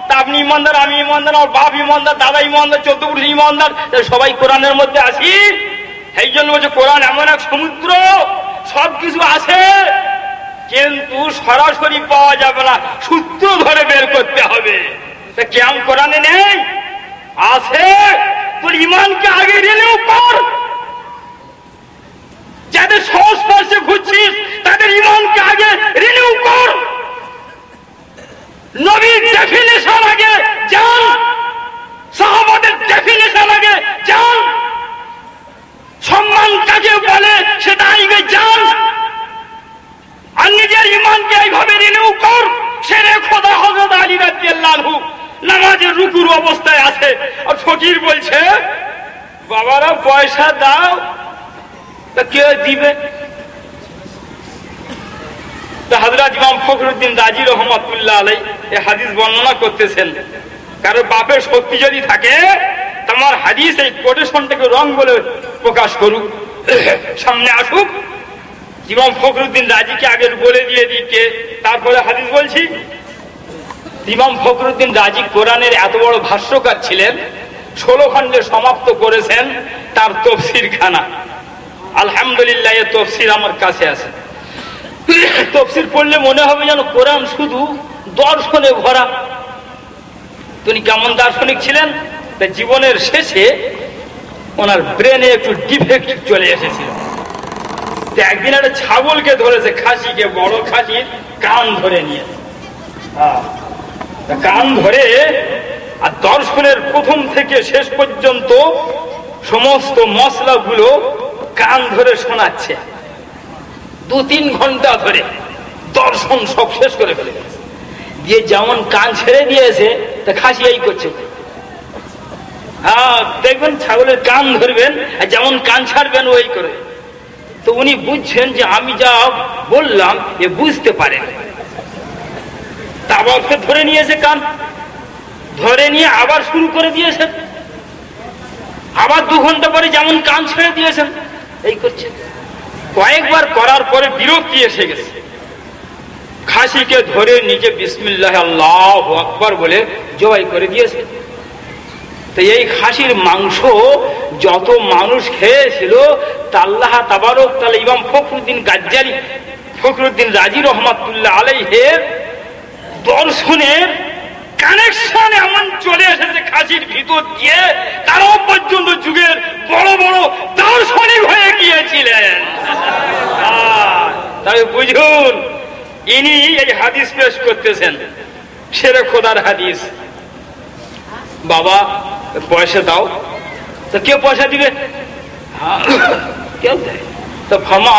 তা আপনি ঈমানদার, আমি ঈমানদার, আমার বাপ ঈমানদার, দাদা ঈমানদার, 14 পুরুষ ঈমানদার, সবাই কোরআনের মধ্যে আসি। এই জন্য বলছে কোরআন এমন এক সমুদ্র, সবকিছু আছে, কিন্তু সরাসরি পাওয়া যাবে না, সূত্র ধরে বের করতে হবে। কিয়াম কোরআনে নেই? আছে। তোর ঈমানকে আগে রিনিউ কর। যাদের সংস্পর্শে ঘুরছিস তাদের ঈমানকে আগে রিনিউ কর। নবীর ডেফিনেশন আগে জান, সাহাবাদের ডেফিনেশন আগে জান, সম্মান কাকে বলে সেটা আগে জান, আর নিজের ইমানকে এইভাবে রিনিউ কর। ছেড়ে খোদা হযরত আলী রাদিয়াল্লাহু আনহু নামাজের রুকুর অবস্থায় আছে, আর ফকির বলছে বাবারা পয়সা দাও, তা কে দিবে? হযরত ইমাম ফখরুদ্দিন রাজি রহমাতুল্লাহ আলাইহি এই হাদিস বর্ণনা করতেছেন, কারো বাপের শক্তি যদি থাকে তোমার হাদিস এই কোটেশনটাকে রং বলে প্রকাশ করুক, সামনে আসুক। ইমাম ফখরুদ্দিন রাজিকে আগে বলে দিয়ে দিকে তারপরে হাদিস বলছি। ইমাম ফখরুদ্দিন রাজি কোরআনের এত বড় ভাষ্যকার ছিলেন, 16 খণ্ডে সমাপ্ত করেছেন তার তফসির খানা। আলহামদুলিল্লাহ এই তফসির আমার কাছে আছে। তফসির পড়লে মনে হবে যেন কোরআন শুধু দর্শনে ভরা। তিনি কেমন দার্শনিক ছিলেন? তাই জীবনের শেষে ওনার ব্রেনে একটু ডিফেক্ট চলে এসেছিল। একদিন একটা ছাগলকে ধরেছে, খাসিকে, বড় খাসির কান ধরে নিয়ে, কান ধরে আর দর্শনের প্রথম থেকে শেষ পর্যন্ত সমস্ত মশলাগুলো কান ধরে শোনাচ্ছে। 2-3 ঘন্টা ধরে দর্শন সব শেষ করে ফেলে দিয়ে যেমন কান ছেড়ে দিয়েছে তা খাসি এই করছে। হ্যাঁ, দেখবেন ছাগলের কান ধরবেন আর যেমন কান ছাড়বেন ওই করে। তো উনি বুঝছেন যে আমি যা বললাম এ বুঝতে পারেন, তা আবার ধরে নিয়েছে, কান ধরে নিয়ে আবার শুরু করে দিয়েছেন, আবার 2 ঘন্টা পরে যেমন কান ছেড়ে দিয়েছেন এই করছে। কয়েকবার করার পরে বিরক্তি এসে গেছে, খাসিকে ধরে নিজে বিসমিল্লাহ আল্লাহু আকবার বলে জবাই করে দিয়েছে। তো এই খাসির মাংস যত মানুষ খেয়েছিল তা আল্লাহ তাবারক তাআলা ইমাম ফখরুদ্দিন রাজি রহমাতুল্লাহ আলাইহির দর্শনের কানেকশন এমন চলে এসেছে খাসির ভিতর দিয়ে, তারাও পর্যন্ত যুগের বড় বড় দার্শনিক হয়ে গিয়েছিলেন। তাই বুঝুন, ইনি এই হাদিস পেশ করতেছেন, শেরে খোদার হাদিস। বাবা পয়সা দাও, তো কে পয়সা দিবে? কেউ দেয়। তো ফামা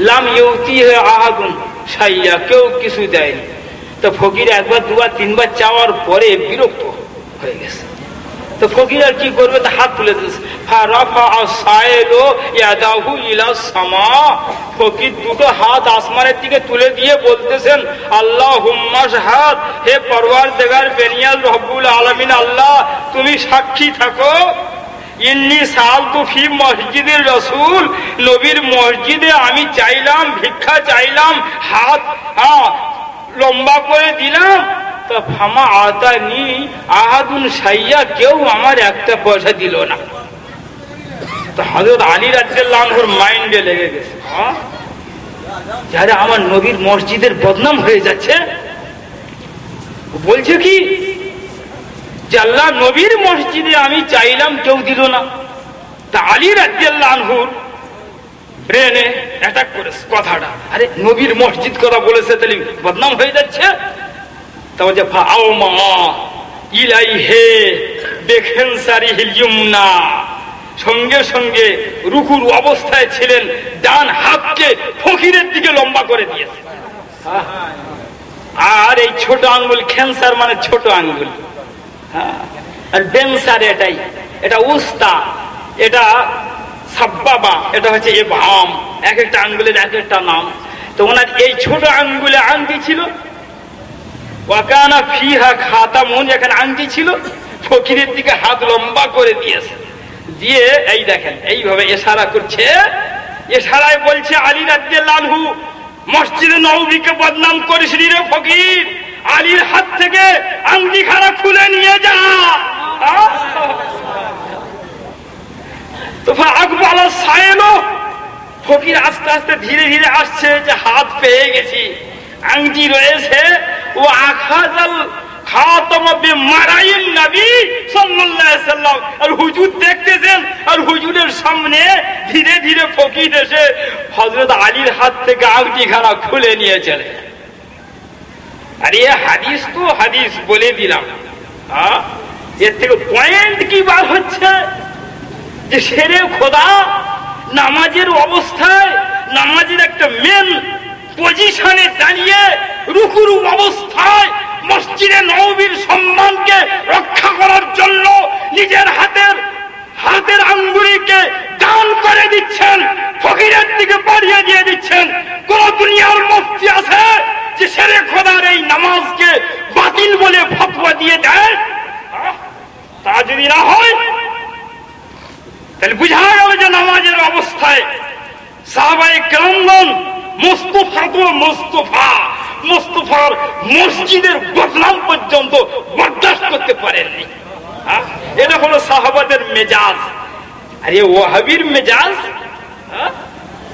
লাম ইউতিহি আহাদুন শাইয়া, কেউ কিছু দেয়নি। তো ফকির 1বার 2বার 3বার চাওয়ার পরে বিরক্ত হয়ে গেছে। তো ফকির আর কি করবে, তা হাত তুলে দিয়েছে। ফকির 2টো হাত আসমানের দিকে তুলে দিয়ে বলতেছেন, আল্লাহুম্মা শাহাদ, হে পরওয়ারদিগার বেনিয়াল রব্বুল আলামিন, আল্লাহ তুমি সাক্ষী থাকো, ইন্নী সাআলতু ফি মসজিদের রাসূল, নবীর মসজিদে আমি চাইলাম, ভিক্ষা চাইলাম, হাত লম্বা করে দিলাম, তো ফামা আতানি আহাদুন শাইয়া, কেউ আমার একটা পয়সা দিল না। তো হযরত আলী রাদিয়াল্লাহু আনহুর মাইন্ডে লেগে গেছে, যারা আমার নবীর মসজিদের বদনাম হয়ে যাচ্ছে, বলছে কি যে আল্লাহ নবীর মসজিদে আমি চাইলাম কেউ দিল না। তা আলী রাদিয়াল্লাহু আনহুর ব্রেনে অ্যাটাক করেছে কথাটা, আরে নবীর মসজিদ কথা বলেছে, তাহলে বদনাম হয়ে যাচ্ছে। সঙ্গে সঙ্গে রুকুর অবস্থায় ছিলেন, ডান হাতকে ফকিরের দিকে লম্বা করে দিয়েছে। আর এই ছোট আঙ্গুল, খেনসার মানে ছোট আঙ্গুল, আর বেনসার এটাই, এটা উস্তা, এটা সাব্বাবা, এটা হচ্ছে ইবহাম, এক একটা আঙ্গুলের এক একটা নাম। তো ওনার এই ছোট আঙ্গুলে আংটি ছিল, ওয়াকানা ফিহা খাতামুন, এখানে আংটি ছিল, ফকিরের দিকে হাত লম্বা করে দিয়েছে, দিয়ে এই দেখেন এইভাবে ইশারা করছে, ইশারায় বলছে আলী রাদিয়াল্লাহু আনহু, মসজিদে নববীকে বদনাম করিস রে ফকির, আলীর হাত থেকে আংটি খানা খুলে নিয়ে যা। তো আকবাল সায়েলো, ফকির আস্তে আস্তে ধীরে ধীরে আসছে, যে হাত পেয়ে গেছি, আংটি রয়েছে। ও আখাযাল খাতাম বিমারাইন নবী সাল্লাল্লাহু আলাইহি সাল্লাম, আর হুজুর দেখতেছেন, আর হুজুরের সামনে ধীরে ধীরে ফকির এসে হযরত আলীর হাত থেকে আংটি খানা খুলে নিয়ে চলে। আর এ হাদিস তো হাদিস বলে দিলাম, এর থেকে পয়েন্ট কি বার হচ্ছে যে শেরে খোদা নামাজের অবস্থায়, নামাজের একটা মেন পজিশনে দাঁড়িয়ে রুকুর অবস্থায় মসজিদে নববীর সম্মানকে রক্ষা করার জন্য নিজের হাতের আঙ্গুলিকে দান করে দিচ্ছেন, ফকিরের দিকে বাড়িয়ে দিয়ে দিচ্ছেন। কোন দুনিয়ার মুফতি আছে যে শেরে খোদার এই নামাজকে বাতিল বলে ফতোয়া দিয়ে দেয়? তা যদি না হয় তাহলে বুঝা গেল যে নামাজের অবস্থায় সাহাবায়ে কেরামগণ মুস্তাফার মসজিদের বদনাম পর্যন্ত বরদাস্ত করতে পারেননি। এটা হলো সাহাবাদের মেজাজ। আর এ ওয়াহাবির মেজাজ,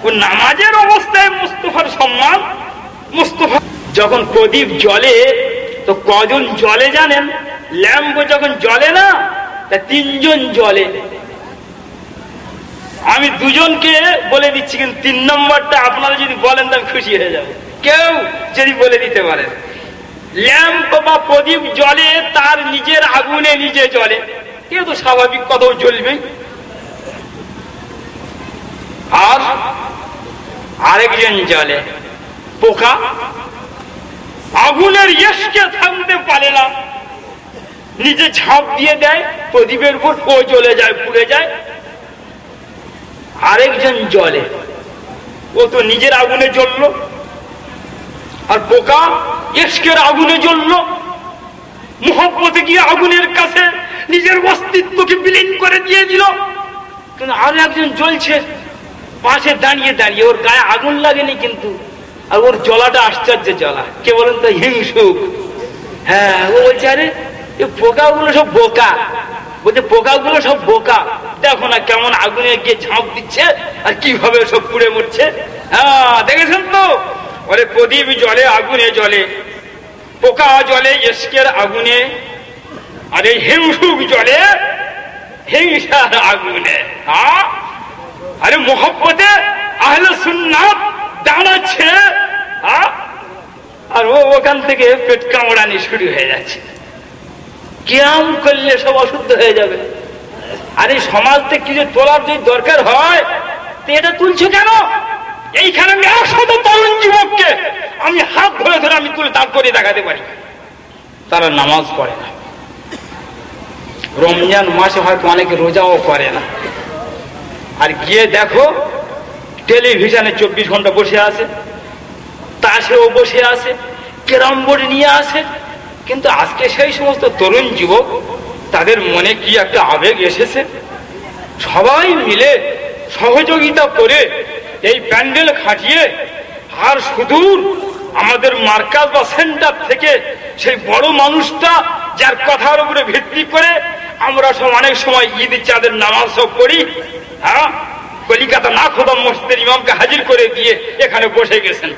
ও নামাজের অবস্থায় মুস্তাফার সম্মান। মুস্তাফা যখন প্রদীপ জ্বলে তো কজন জ্বলে জানেন? ল্যাম্প যখন জ্বলে না, তা 3 জন জ্বলে। আমি 2 জনকে বলে দিচ্ছি, কিন্তু 3 নম্বরটা আপনারা যদি বলেন তো আমি খুশি হয়ে যাব। কেউ যদি বলে দিতে পারেন, ল্যাম্প বা প্রদীপ জ্বলে তার নিজের আগুনে নিজে জ্বলে, কেউ তো স্বাভাবিক কথাও জ্বলবে। আর আরেকজন জ্বলে পোকা, আগুনের ইশকে থামতে পারে না, নিজে ঝাঁপ দিয়ে দেয় প্রদীপের উপর, ও জ্বলে যায়, পুড়ে যায়। আরেকজন জ্বলে, ও তো নিজের আগুনে জ্বললো। আর পোকা ইশকের আগুনে জ্বললো, মুহাব্বতে গিয়ে আগুনের কাছে নিজের অস্তিত্বকে বিলীন করে দিয়ে দিল। কিন্তু আর একজন জ্বলছে পাশে দাঁড়িয়ে দাঁড়িয়ে, ওর গায়ে আগুন লাগেনি কিন্তু, আর ওর জ্বলাটা আশ্চর্য জ্বলা। কে বলেন তো? হিংসুক। হ্যাঁ, ও বলছে আরে এই পোকাগুলো সব বোকা, বলছে পোকাগুলো সব বোকা, দেখো না কেমন আগুনে গিয়ে ঝাঁপ দিচ্ছে আর কিভাবে সব পুড়ে মরছে। হ্যাঁ, দেখেছেন তো? ওরে প্রদীপ জ্বলে আগুনে জ্বলে, পোকা জ্বলে ইশকের আগুনে, আর এই হিংসুক জ্বলে হিংসার আগুনে। আরে মুহাব্বতে আহলে সুন্নাত দাঁড়াচ্ছে, আর ও ওখান থেকে পেট কামড়ানি শুরু হয়ে যাচ্ছে। কিয়াম করলে সব অশুদ্ধ হয়ে যাবে। আরে সমাজ থেকে কিছু তোলার যদি দরকার হয় তো এটা তুলছো কেন? এইখানে আমি 100 তরুণ যুবককে আমি হাত ধরে ধরে আমি তুলে দাঁড় করে দেখাতে পারি, তারা নামাজ পড়ে না। রমজান মাসে হয়তো অনেকে রোজাও করে না, আর গিয়ে দেখো টেলিভিশনে 24 ঘন্টা বসে আছে, তাসেও বসে আছে, ক্যারাম বোর্ড নিয়ে আসে। কিন্তু আজকে সেই সমস্ত তরুণ যুবক, তাদের মনে কি একটা আবেগ এসেছে, সবাই মিলে সহযোগিতা করে এই প্যান্ডেল খাটিয়ে, আর সুদূর আমাদের মার্কাজ বা সেন্টার থেকে সেই বড় মানুষটা যার কথার উপরে ভিত্তি করে আমরা সব অনেক সময় ঈদ চাঁদের নামাজ সব পড়ি, কলিকাতা না খোদা মসজিদের ইমামকে হাজির করে দিয়ে এখানে বসে গেছেন।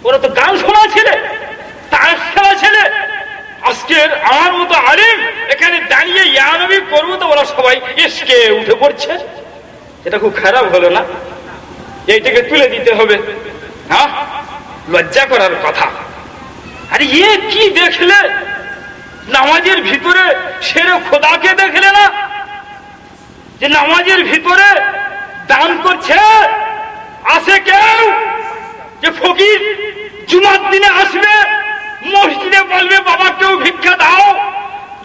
ওরা তো গান শোনা ছেলে, তাস খেলা ছেলে। আজকের আমার মতো আলিম এখানে দাঁড়িয়ে ইয়া নবী করবো, তো ওরা সবাই ইশকে উঠে পড়ছে। এটা খুব খারাপ হলো না? এইটাকে তুলে দিতে হবে। লজ্জা করার কথা। আরে এ কি দেখলে? নামাজের ভিতরে শেরে খোদাকে দেখলে না যে নামাজের ভিতরে দান করছে? আসে কেউ যে ফকির জুমার দিনে আসবে, মসজিদে বলবে বাবা কেউ ভিক্ষা দাও,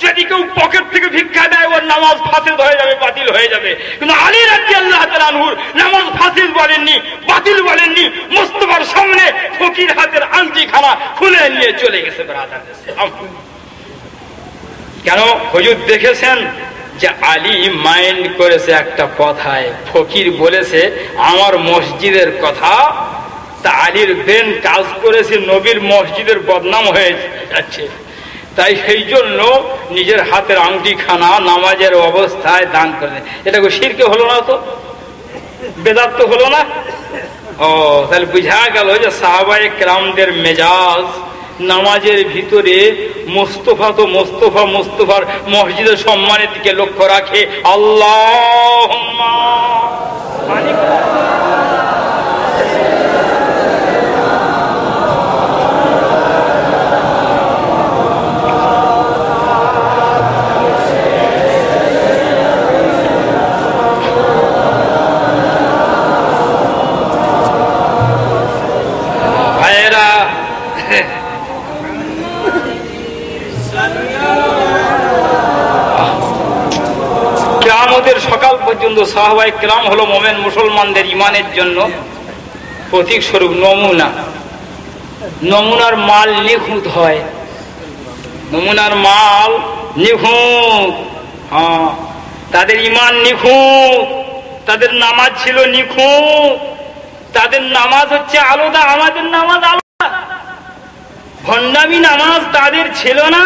যদি কেউ পকেট থেকে ভিক্ষা দেয় ওর নামাজ ফাসিদ হয়ে যাবে, বাতিল হয়ে যাবে। কিন্তু আলী রাদিয়াল্লাহু তাআলা আনহুর নামাজ ফাসিদ বলেননি, বাতিল বলেননি। মুস্তাফার সামনে ফকির হাতের আংটিখানা খুলে নিয়ে চলে গেছে। কেন? হুজুর দেখেছেন যে আলী মাইন্ড করেছে একটা কথায়, ফকির বলেছে আমার মসজিদের কথা, তা আলীর ব্রেন কাজ করেছে, নবীর মসজিদের বদনাম হয়ে যাচ্ছে, তাই সেই জন্য নিজের হাতের আংটিখানা নামাজের অবস্থায় দান করে। এটা শিরকে হলো না? তো বেদাত তো হলো না? ও, তাহলে বুঝা গেল যে সাহাবায়ে কেরামদের মেজাজ নামাজের ভিতরে মুস্তাফা তো মুস্তাফার মসজিদের সম্মানের দিকে লক্ষ্য রাখে। আল্লাহুম্মা কিন্তু সাহাবায়ে কেরাম হলো মুমিন মুসলমানদের ঈমানের জন্য প্রতীক স্বরূপ, নমুনা। নমুনার মাল নিখুঁত হয়, নমুনার মাল নিখুঁত। হ্যাঁ, তাদের ঈমান নিখুঁত, তাদের নামাজ ছিল নিখুঁত, তাদের নামাজ হচ্ছে আলাদা, আমাদের নামাজ আলাদা। ভণ্ডামি নামাজ তাদের ছিল না,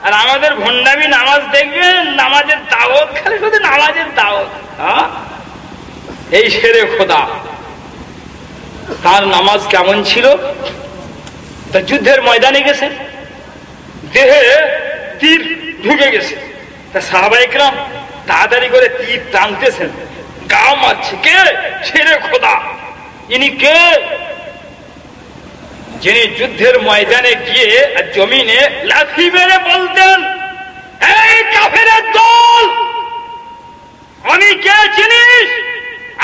আর আমাদের ভণ্ডামি নামাজ দেখবেন, নামাজের দাওয়াত, খালি শুধু নামাজের দাওয়াত। হ্যাঁ, এই শেরে খোদা তার নামাজ কেমন ছিল? তা যুদ্ধের ময়দানে গেছে, দেহে তীর ঢুকে গেছে, তা সাহাবায়ে কেরাম তাড়াতাড়ি করে তীর টানতেছেন, গা মারছে। কে? শেরে খোদা। ইনি কে? যিনি যুদ্ধের ময়দানে গিয়ে জমিনে লাথি মেরে বলতেন, এই কাফেরের দল, আমি কে চিনিস?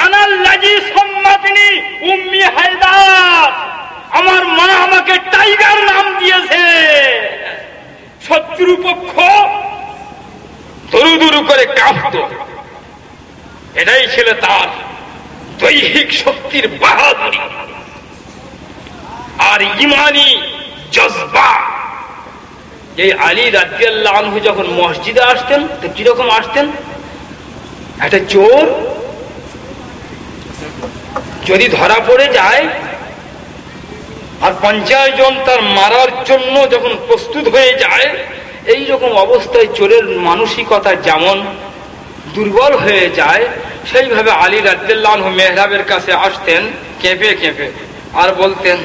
আনাল্লাযী সাম্মাতনি উম্মি হায়দার, আমার মা আমাকে টাইগার নাম দিয়েছে। শত্রুপক্ষ দুরু দুরু করে কাঁপত। এটাই ছিল তার দৈহিক শক্তির বাহাদুরি আর ইমানি জজবা। এই আলী রাদিয়াল্লাহু আনহু যখন মসজিদে আসতেন, তো কিরকম আসতেন? একটা চোর যদি ধরা পড়ে যায় আর 50 জন তার মারার জন্য যখন প্রস্তুত হয়ে যায়, এই রকম অবস্থায় চোরের মানসিকতা যেমন দুর্বল হয়ে যায়, সেইভাবে আলী রাদিয়াল্লাহু আনহু মেহরাবের কাছে আসতেন কেঁপে কেঁপে, আর বলতেন,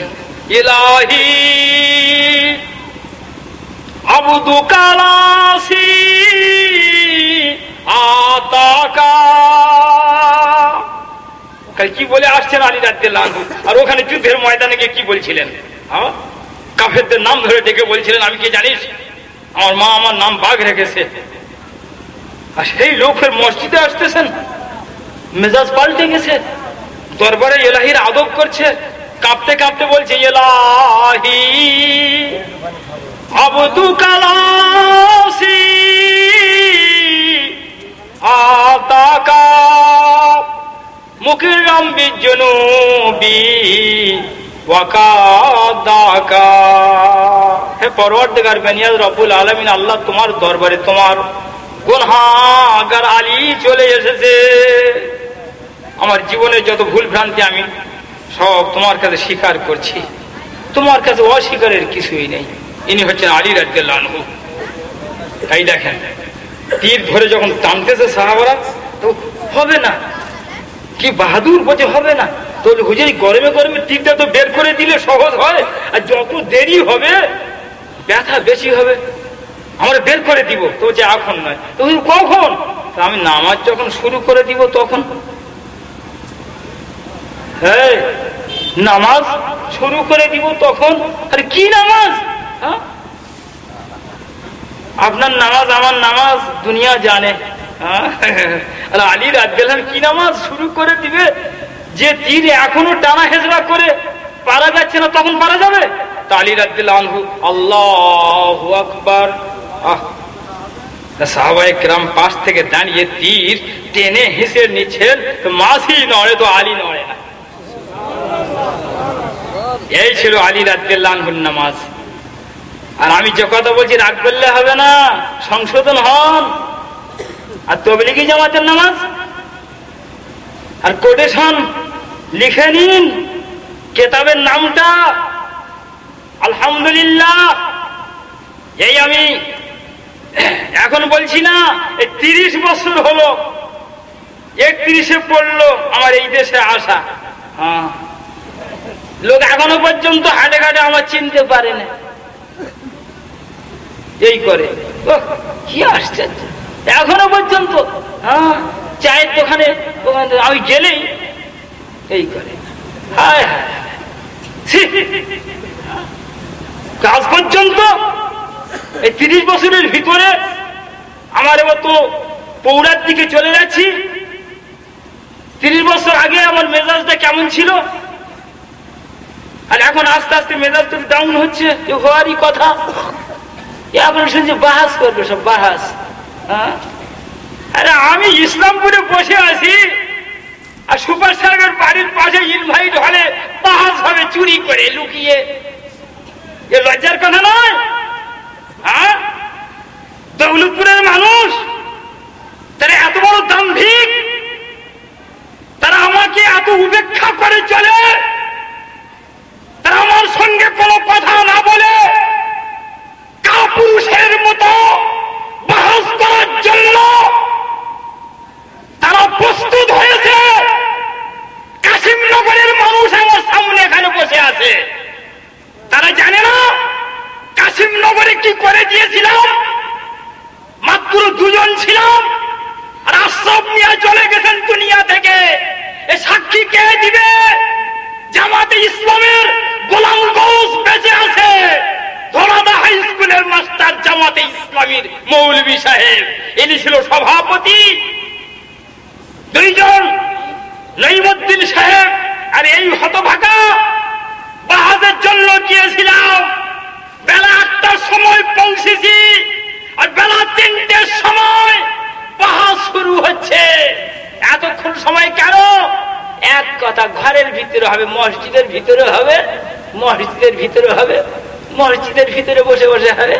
ইলাহি আবদুকা লাসি আতাকা। কি বলে আসছেন আলী রাদিয়াল্লাহু আনহু? আর ওখানে যুদ্ধের ময়দানে গিয়ে কি বলছিলেন? কাফেরদের নাম ধরে ডেকে বলছিলেন, আমি কি জানিস, আমার মা আমার নাম বাঘ রেখেছে। আর সেই লোকের মসজিদে আসতেছেন, মেজাজ পাল্টে গেছে, দরবারে ইলাহির আদব করছে, কাঁপতে কাঁপতে বলছে, ইলাহি আবদুকা লাসি আতাকা মুকিরাম বিজনুবি ওয়াকাদাকা। হে পরওয়ারদিগার বেনিয়াজ রব্বুল আলামিন, আল্লাহ তোমার দরবারে তোমার গুনাহগার আলী চলে এসেছে। আমার জীবনের যত ভুল ভ্রান্তি আমি সব তোমার কাছে স্বীকার করছি, তোমার কাছে অস্বীকারের কিছুই নেই। ইনি হচ্ছেন আলী রাদিয়াল্লাহু আনহু। তাই দেখেন, তীর ধরে যখন টানতেছে সাহাবারা, তো হবে না, কি বাহাদুর বলছে হবে না, তো হুজুর গরমে গরমে তীরটা তো বের করে দিলে সহজ হয়, আর যত দেরি হবে ব্যথা বেশি হবে, আমরা বের করে দিব। তো যে এখন নয়, তো কখন? আমি নামাজ যখন শুরু করে দিব তখন। হ্যাঁ, নামাজ শুরু করে দিব তখন। আরে কি নামাজ? আপনার নামাজ আমার নামাজ দুনিয়া জানে। আর আলী রাদিয়াল্লাহু আনহু কি নামাজ শুরু করে দিবে? যে তীর এখনো টানা হেজরা করে পারা যাচ্ছে না, তখন পারা যাবে? তা আলী রাদিয়াল্লাহু আনহু আল্লাহু আকবার। সাহাবায়ে কেরাম পাশ থেকে দাঁড়িয়ে তীর টেনে হেসে নিচ্ছেন, তো মাসি নড়ে তো আলী নড়ে না। এই ছিল আলী রাদিয়াল্লাহু আনহুর নামাজ। আর আমি যে কথা বলছি রাগ করলে হবে না, সংশোধন হন। আর তাবলীগী জামাতের নামাজ আর কোটেশন লিখে নিন, কেতাবের নামটা আলহামদুলিল্লাহ। এই আমি এখন বলছি না, এই 30 বছর হলো, 31-এ পড়লো আমার এই দেশে আসা। লোক এখনো পর্যন্ত হাটে ঘাটে আমার চিনতে পারে না, এই করে। কি আশ্চর্য, এখনো পর্যন্ত চায়ের দোকানে আমি গেলেই এই করে। হায় হায়, কাজ পর্যন্ত এই 30 বছরের ভিতরে আমার এবার তো পৌড়ার দিকে চলে যাচ্ছি। 30 বছর আগে আমার মেজাজটা কেমন ছিল, আর এখন আস্তে আস্তে মেজাজটা ডাউন হচ্ছে, হওয়ারই কথা। এখন শুনছি বাহাস করবে, সব বাহাস। আরে আমি ইসলামপুরে বসে আছি আর সুপার সাহেবের বাড়ির পাশে ইনভাইট হলে বাহাস হবে চুরি করে লুকিয়ে, এ লজ্জার কথা নয়? হ্যাঁ, দৌলতপুরের মানুষ তারা এত বড় দাম্ভিক, তারা আমাকে এত উপেক্ষা করে চলে, তারা আমার সঙ্গে কোনো কথা না বলে কাপুরুষের মতো বাহাস করার জন্য তারা প্রস্তুত হয়েছে। কাশিমনগরের মানুষ আমার সামনে এখানে বসে আছে, তারা জানে না কাশিমনগরে কি করে দিয়েছিলাম। মাত্র 2 জন ছিলাম আর আশরাফ মিয়া চলে গেছেন দুনিয়া থেকে। এ সাক্ষী কে দিবে? জামাতে ইসলামের গোলাম গৌস বেঁচে আছে, ধরাদা হাই স্কুলের মাস্টার জামাতে ইসলামীর মৌলভী সাহেব, ইনি ছিল সভাপতি। 2 জন নঈমুদ্দিন সাহেব আর এই হতভাগা বাহাজের জন্য গিয়েছিলাম। বেলা 8টার সময় পৌঁছেছি আর বেলা 3টের সময় বাহাজ শুরু হচ্ছে। এতক্ষণ সময় কেন? এক কথা, ঘরের ভিতরে হবে, মসজিদের ভিতরে হবে, মসজিদের ভিতরে হবে, মসজিদের ভিতরে বসে বসে হবে।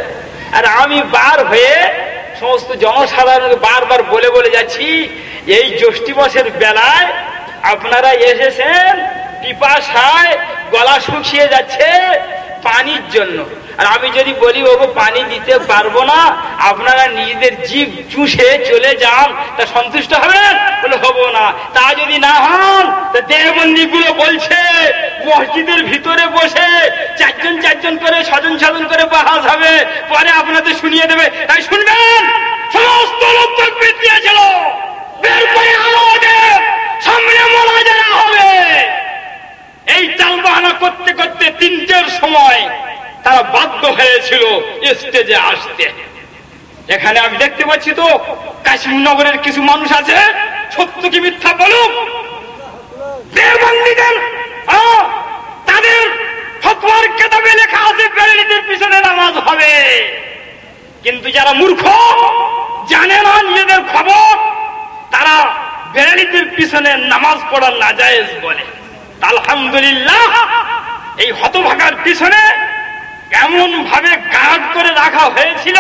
আর আমি বার হয়ে সমস্ত জনসাধারণকে বারবার বলে বলে যাচ্ছি, এই জ্যৈষ্ঠী মাসের বেলায় আপনারা এসেছেন পিপাসায়, গলা শুকিয়ে যাচ্ছে পানির জন্য। আর আমি যদি বলি ওগো পানি দিতে পারবো না, আপনারা নিজেদের জিভ চুষে চলে যান, তা সন্তুষ্ট হবেন? বলে হবো না। তা যদি না হন, তা দেহবন্দি গুলো বলছে মসজিদের ভিতরে বসে 4 জন করে 6 জন করে বাহাস হবে, পরে আপনাদের শুনিয়ে দেবে, তাই শুনবেন। সমস্ত লোক তকবীর দিয়েছিল, বের করে আমাদের সামনে মোনাজাত হবে। এই তালবাহানা করতে করতে 3টের সময় তারা বাধ্য হয়েছিল স্টেজে আসতে। এখানে আমি দেখতে পাচ্ছি তো কাশিমনগরের কিছু মানুষ আছে, সত্য কি মিথ্যা বলুক, দেওবন্দিদের তাদের ফতোয়ার কিতাবে লেখা আছে বেরেলিদের পিছনে নামাজ হবে। কিন্তু যারা মূর্খ, জানে না নিজেদের খবর, তারা বেরেলিদের পিছনে নামাজ পড়া নাজায়েজ বলে। আলহামদুলিল্লাহ, এই হতভাগার পিছনে এমন ভাবে গার্ড করে রাখা হয়েছিল,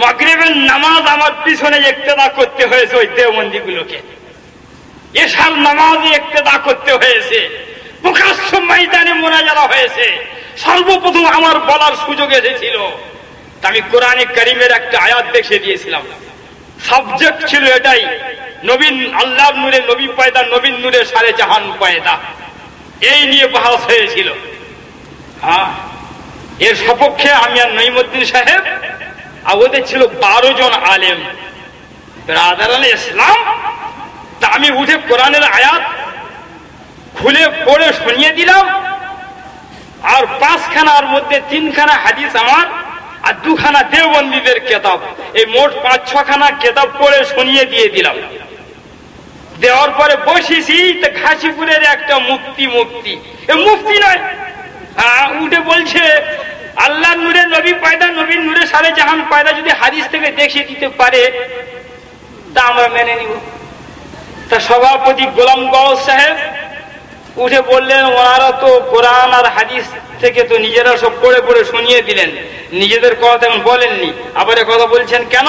মাগরিবের নামাজ আমার পিছনে ইক্তেদা করতে হয়েছে ওই দেওবন্দি গুলোকে, এশার নামাজে ইক্তেদা করতে হয়েছে, প্রকাশ্য ময়দানে মোনাজাত হয়েছে। সর্বপ্রথম আমার বলার সুযোগ এসেছিল, আমি কোরআনে কারীমের একটা আয়াত দেখিয়ে দিয়েছিলাম। সাবজেক্ট ছিল এটাই, নবীন আল্লাহর নূরে নবী পয়দা, নবীন নূরে সারে জাহান পয়দা, এই নিয়ে বাহাস হয়েছিল। হ্যাঁ, এর সপক্ষে আমি আর নঈমুদ্দিন সাহেব, আর ওদের ছিল 12 জন আলেম ব্রাদারানে ইসলাম। তা আমি উঠে কোরআনের আয়াত খুলে পড়ে শুনিয়ে দিলাম, আর 5খানার মধ্যে 3খানা হাদিস আমার আর 2খানা দেওবন্দীদের কেতাব, এই মোট 5-6খানা কেতাব পড়ে শুনিয়ে দিয়ে দিলাম। দেওয়ার পরে বসেছি, তো ঘাসিপুরের একটা মুফতি মুফতি নয়, উঠে বলছে আল্লাহ নূরে নবী পয়দা, নবীর নূরে সারে জাহান পয়দা যদি হাদিস থেকে দেখিয়ে দিতে পারে তা আমরা মেনে নিব। তা সভাপতি গোলাম গৌস সাহেব উঠে বললেন, ওনারা তো কোরআন আর হাদিস থেকে তো নিজেরা সব পড়ে পড়ে শুনিয়ে দিলেন, নিজেদের কথা তেমন বলেননি, আবার কথা বলছেন কেন?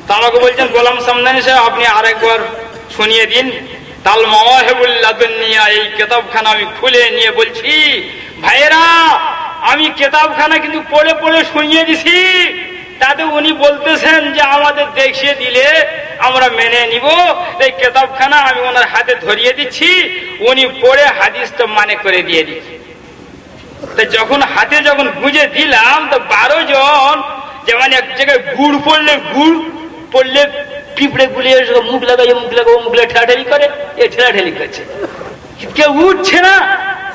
তা আমাকে বলছেন, গোলাম সামদানি সাহেব আপনি আরেকবার শুনিয়ে দিন। তাল মাওয়াহিবুল লাদুনিয়া এই কিতাবখানা আমি খুলে নিয়ে বলছি, ভাইয়েরা আমি কিতাবখানা কিন্তু পড়ে পড়ে শুনিয়ে দিছি, তাতে উনি বলতেছেন যে আমাদের দেখিয়ে দিলে আমরা মেনে নিব। এই কিতাবখানা আমি ওনার হাতে ধরিয়ে দিচ্ছি, উনি পড়ে হাদিসটা মানে করে দিয়ে দিচ্ছি। যখন হাতে যখন গুঁজে দিলাম, তো 12 জন যেমন এক জায়গায় গুড় পড়লে পিঁপড়ে গুলিয়ে মুখ লাগাই ঠেলাঠেলি করে, এ ঠেলাঠেলি করছে, কেউ উঠছে না।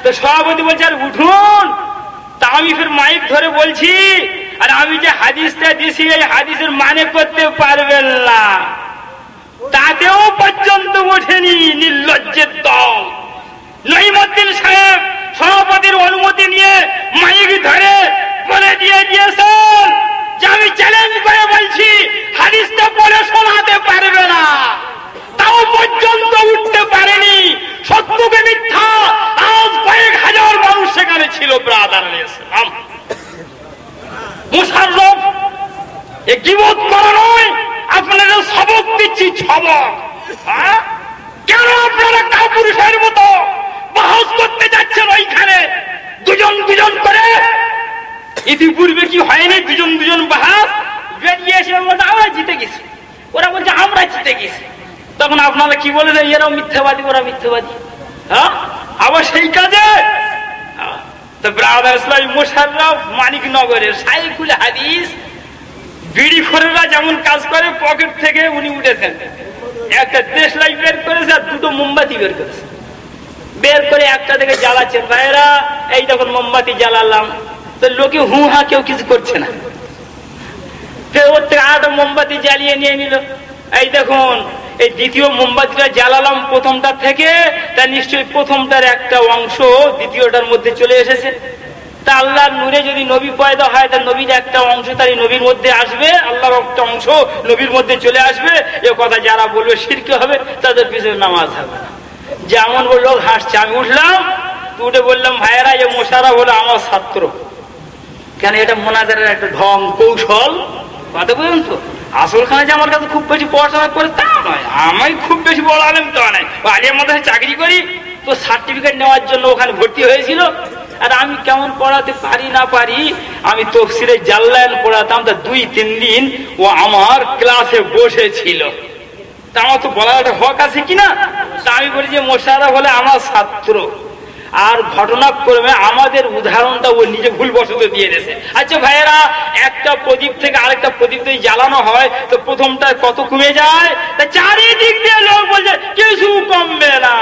তো সভাপতি বলছে আর উঠুন। তা আমি ফের মাইক ধরে বলছি, আর আমি যে হাদিসটা দিছি এই হাদিসের মানে করতে পারবেন না, তাতেও পর্যন্ত ওঠেনি নির্লজ্জের দল। নঈমুদ্দিন সাহেব সভাপতির অনুমতি নিয়ে মাইক ধরে বলে দিয়েছেন যে আমি চ্যালেঞ্জ করে বলছি হাদিসটা পড়ে এ গীবত করা নয়, আপনারা সবক দিচ্ছি, সবক। কেন আপনারা কাপুরুষের মতো বাহস করতে যাচ্ছেন ওইখানে দুজন দুজন করে? ইতিপূর্বে কি হয়নি দুজন দুজন বাহাস বেরিয়ে এসে বলছে আমরা জিতে গেছি, ওরা বলছে আমরা জিতে গেছি। তখন আপনারা কি বলে দেন এরাও মিথ্যাবাদী, ওরা মিথ্যাবাদী। হ্যাঁ, আবার সেই কাজে তো ব্রাদার ইসলামী মোশাররফ মানিকনগরের শাইখুল হাদিস বিড়ি খোরেরা যেমন কাজ করে, পকেট থেকে উনি উঠেছেন, একটা দেশলাই বের করেছে আর দুটো মোমবাতি বের করেছে। বের করে একটা থেকে জ্বালাচ্ছেন, ভাইয়েরা এই যখন মোমবাতি জ্বালালাম, তো লোকে হু হা কেউ কিছু করছে না। ফের ওর থেকে আরেকটা মোমবাতি জ্বালিয়ে নিয়ে নিল। এই দেখুন এই দ্বিতীয় মোমবাতিটা জ্বালালাম প্রথমটার থেকে, তা নিশ্চয়ই প্রথমটার একটা অংশ দ্বিতীয়টার মধ্যে চলে এসেছে। তা আল্লাহর নূরে যদি নবী পয়দা হয়, তা নবীর একটা অংশ তারই নবীর মধ্যে আসবে, আল্লাহর একটা অংশ নবীর মধ্যে চলে আসবে। এ কথা যারা বলবে শিরক হবে, তাদের পিছনে নামাজ হবে না। যেমন বললো হাসছে, আমি উঠলাম, উঠে বললাম ভাইয়েরা এ মোশাররফ হলো আমার ছাত্র। কেন এটা মোনাজারের একটা ঢং কৌশল, কথা বলুন তো। আসল খানে যে আমার কাছে খুব বেশি পড়াশোনা করে তা নয়, আমি খুব বেশি বড় আলেম তা নয়, আলিয়ার মধ্যে চাকরি করি, তো সার্টিফিকেট নেওয়ার জন্য ওখানে ভর্তি হয়েছিল। আর আমি কেমন পড়াতে পারি না পারি, আমি তফসিরে জাল্লায়ন পড়াতাম, তা 2-3 দিন ও আমার ক্লাসে বসেছিল। তা আমার তো বলার একটা হক আছে কিনা। তা আমি বলি যে মোশাররফ হলে আমার ছাত্র। আর ঘটনাক্রমে আমাদের উদাহরণটা ও নিজে ভুলবশত দিয়ে দিয়েছে। আচ্ছা ভাইয়েরা, একটা প্রদীপ থেকে আরেকটা প্রদীপ যদি জ্বালানো হয়, তো প্রথমটা কত কমে যায়? তা চারিদিক দিয়ে লোক বলছে কিছু কমবে না।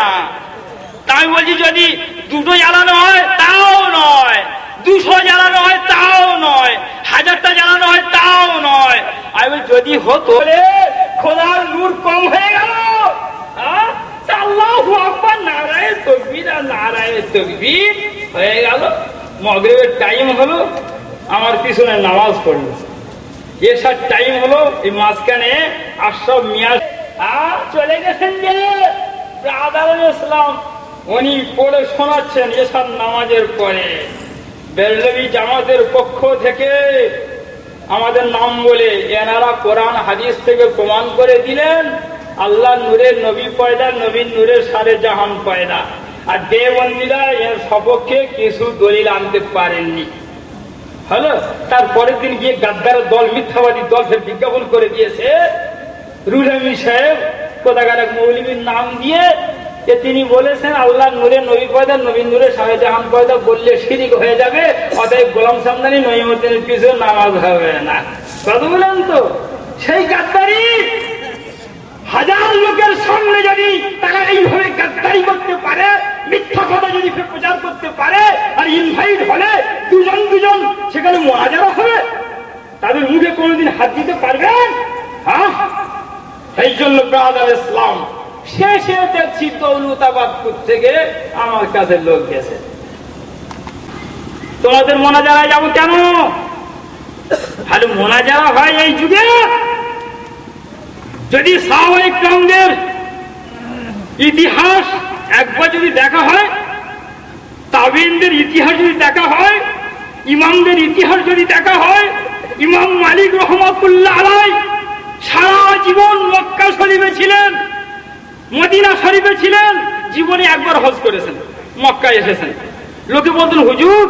তা আমি বলছি যদি 2টো জ্বালানো হয় তাও নয়, 200 জ্বালানো হয় তাও নয়, 1000টা জ্বালানো হয় তাও নয়। আমি বলি যদি হতো খোদার নূর কম হয়ে গেল, আল্লাহু আকবার, নারায়ে তাকবীর আর নারায়ে তাকবীর হয়ে গেল। মাগরিবের টাইম হলো, আমার পিছনে নামাজ পড়লো, এশার টাইম হলো, এই মাঝখানে আশরাফ মিয়া চলে গেছেন যে ব্রাদারুল ইসলাম, উনি পড়ে শোনাচ্ছেন এশার নামাজের পরে। বেলনবী জামাতের পক্ষ থেকে আমাদের নাম বলে এনারা কোরআন হাদিস থেকে প্রমাণ করে দিলেন আল্লাহ নূরের নবী পয়দা, নবীর নূরের সারে জাহান পয়দা। আর দেওবন্দীরা এর সপক্ষে কিছু দলিল আনতে পারেননি। হলো, তারপরের দিন গিয়ে গাদ্দার দল, মিথ্যাবাদী দল ফের বিজ্ঞাপন করে দিয়েছে, রুহুল আমিন সাহেব কোথাকার এক মৌলবীর নাম দিয়ে যে তিনি বলেছেন আল্লাহ নূরের নবী পয়দা, নবীর নূরের সারে জাহান পয়দা বললে শিরিক হয়ে যাবে, অতএব গোলাম সামদানি নঈমুদ্দিনের পিছনে নামাজ হবে না। কথা বলেন তো, সেই গাদ্দারি 1000 লোকের সামনে যদি তারা এইভাবে গাদ্দারি করতে পারে, মিথ্যা কথা যদি প্রচার করতে পারে, আর ইনভাইট হলে দুজন দুজন সেখানে মুনাজারা হবে, তাদের মুখে কোনোদিন হাত দিতে পারবেন? হ্যাঁ, সেই জন্য ব্রাদার ইসলাম শেষে দেখছি দৌলতাবাদপুর থেকে আমার কাছে লোক গেছে, তোমাদের মোনাজারায় যাবো কেন? ভালো মোনাজারা হয় এই যুগে যদি সাহাবায়ে কেরামদের ইতিহাস একবার যদি দেখা হয়, তাবিঈনদের ইতিহাস যদি দেখা হয়, ইমামদের ইতিহাস যদি দেখা হয়, ইমাম মালিক রহমাতুল্লাহ আলাইহি সারা জীবন মক্কা শরীফে ছিলেন, মদিনা শরীফে ছিলেন, জীবনে একবার হজ করেছেন, মক্কায় এসেছেন। লোকে বলতেন হুজুর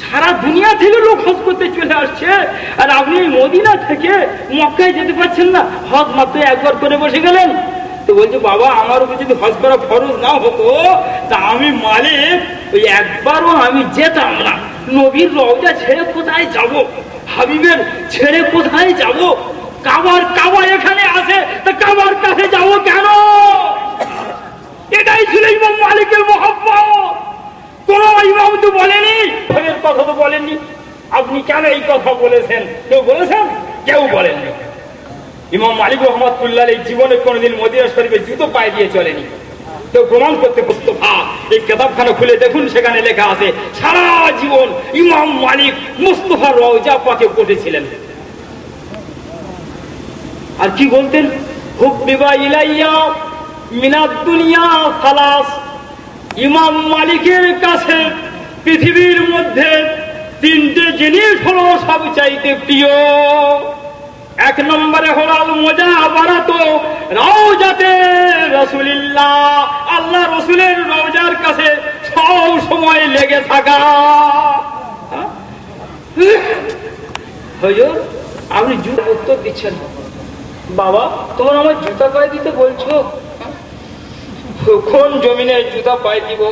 সারা দুনিয়া থেকে লোক হজ করতে চলে আসছে, আর আপনি মদিনা থেকে মক্কায় যেতে পারছেন না, হজ মাত্র একবার করে বসে গেলেন। তো বলছে বাবা আমার উপর যদি হজ করা ফরজ না হতো, তা আমি মালিক ওই একবারও আমি যেতাম না। নবীর রওজা ছেড়ে কোথায় যাব, হাবিবের ছেড়ে কোথায় যাব, কাবা এখানে আছে, তা কাবার কাছে যাব কেন? এটাই ছিল ইমাম মালিকের মহব্বত। কোন ইমাম তো বলেনি, ফেরের কথা তো বলেননি, আপনি কেন এই কথা বলেছেন? কেউ বলেছেন? কেউ বলেননি। ইমাম মালিক রহমাতুল্লাহ এই জীবনে কোনদিন মদিনা শরীফে জুতো পায়ে দিয়ে চলেনি। তো প্রমাণ করতে মুস্তাফা এই কিতাবখানা খুলে দেখুন, সেখানে লেখা আছে সারা জীবন ইমাম মালিক মুস্তাফার রওজা পাকে বসেছিলেন। আর কি বলতেন? হুব্বিবা ইলাইয়া মিনাদ দুনিয়া সালাস, ইমাম মালিকের কাছে পৃথিবীর মধ্যে 3টে জিনিস হলো সবচাইতে প্রিয়। এক নম্বরে হলো আল মুজাবারাতু রওজাতে রাসূলিল্লাহ, আল্লাহ রসুলের রওজার কাছে সব সময় লেগে থাকা। হুজুর আপনি জুতা উত্তর দিচ্ছেন, বাবা তোমার আমার জুতা পায়ে দিতে বলছো? কোন জমিনে জুতা পায়ে দিব?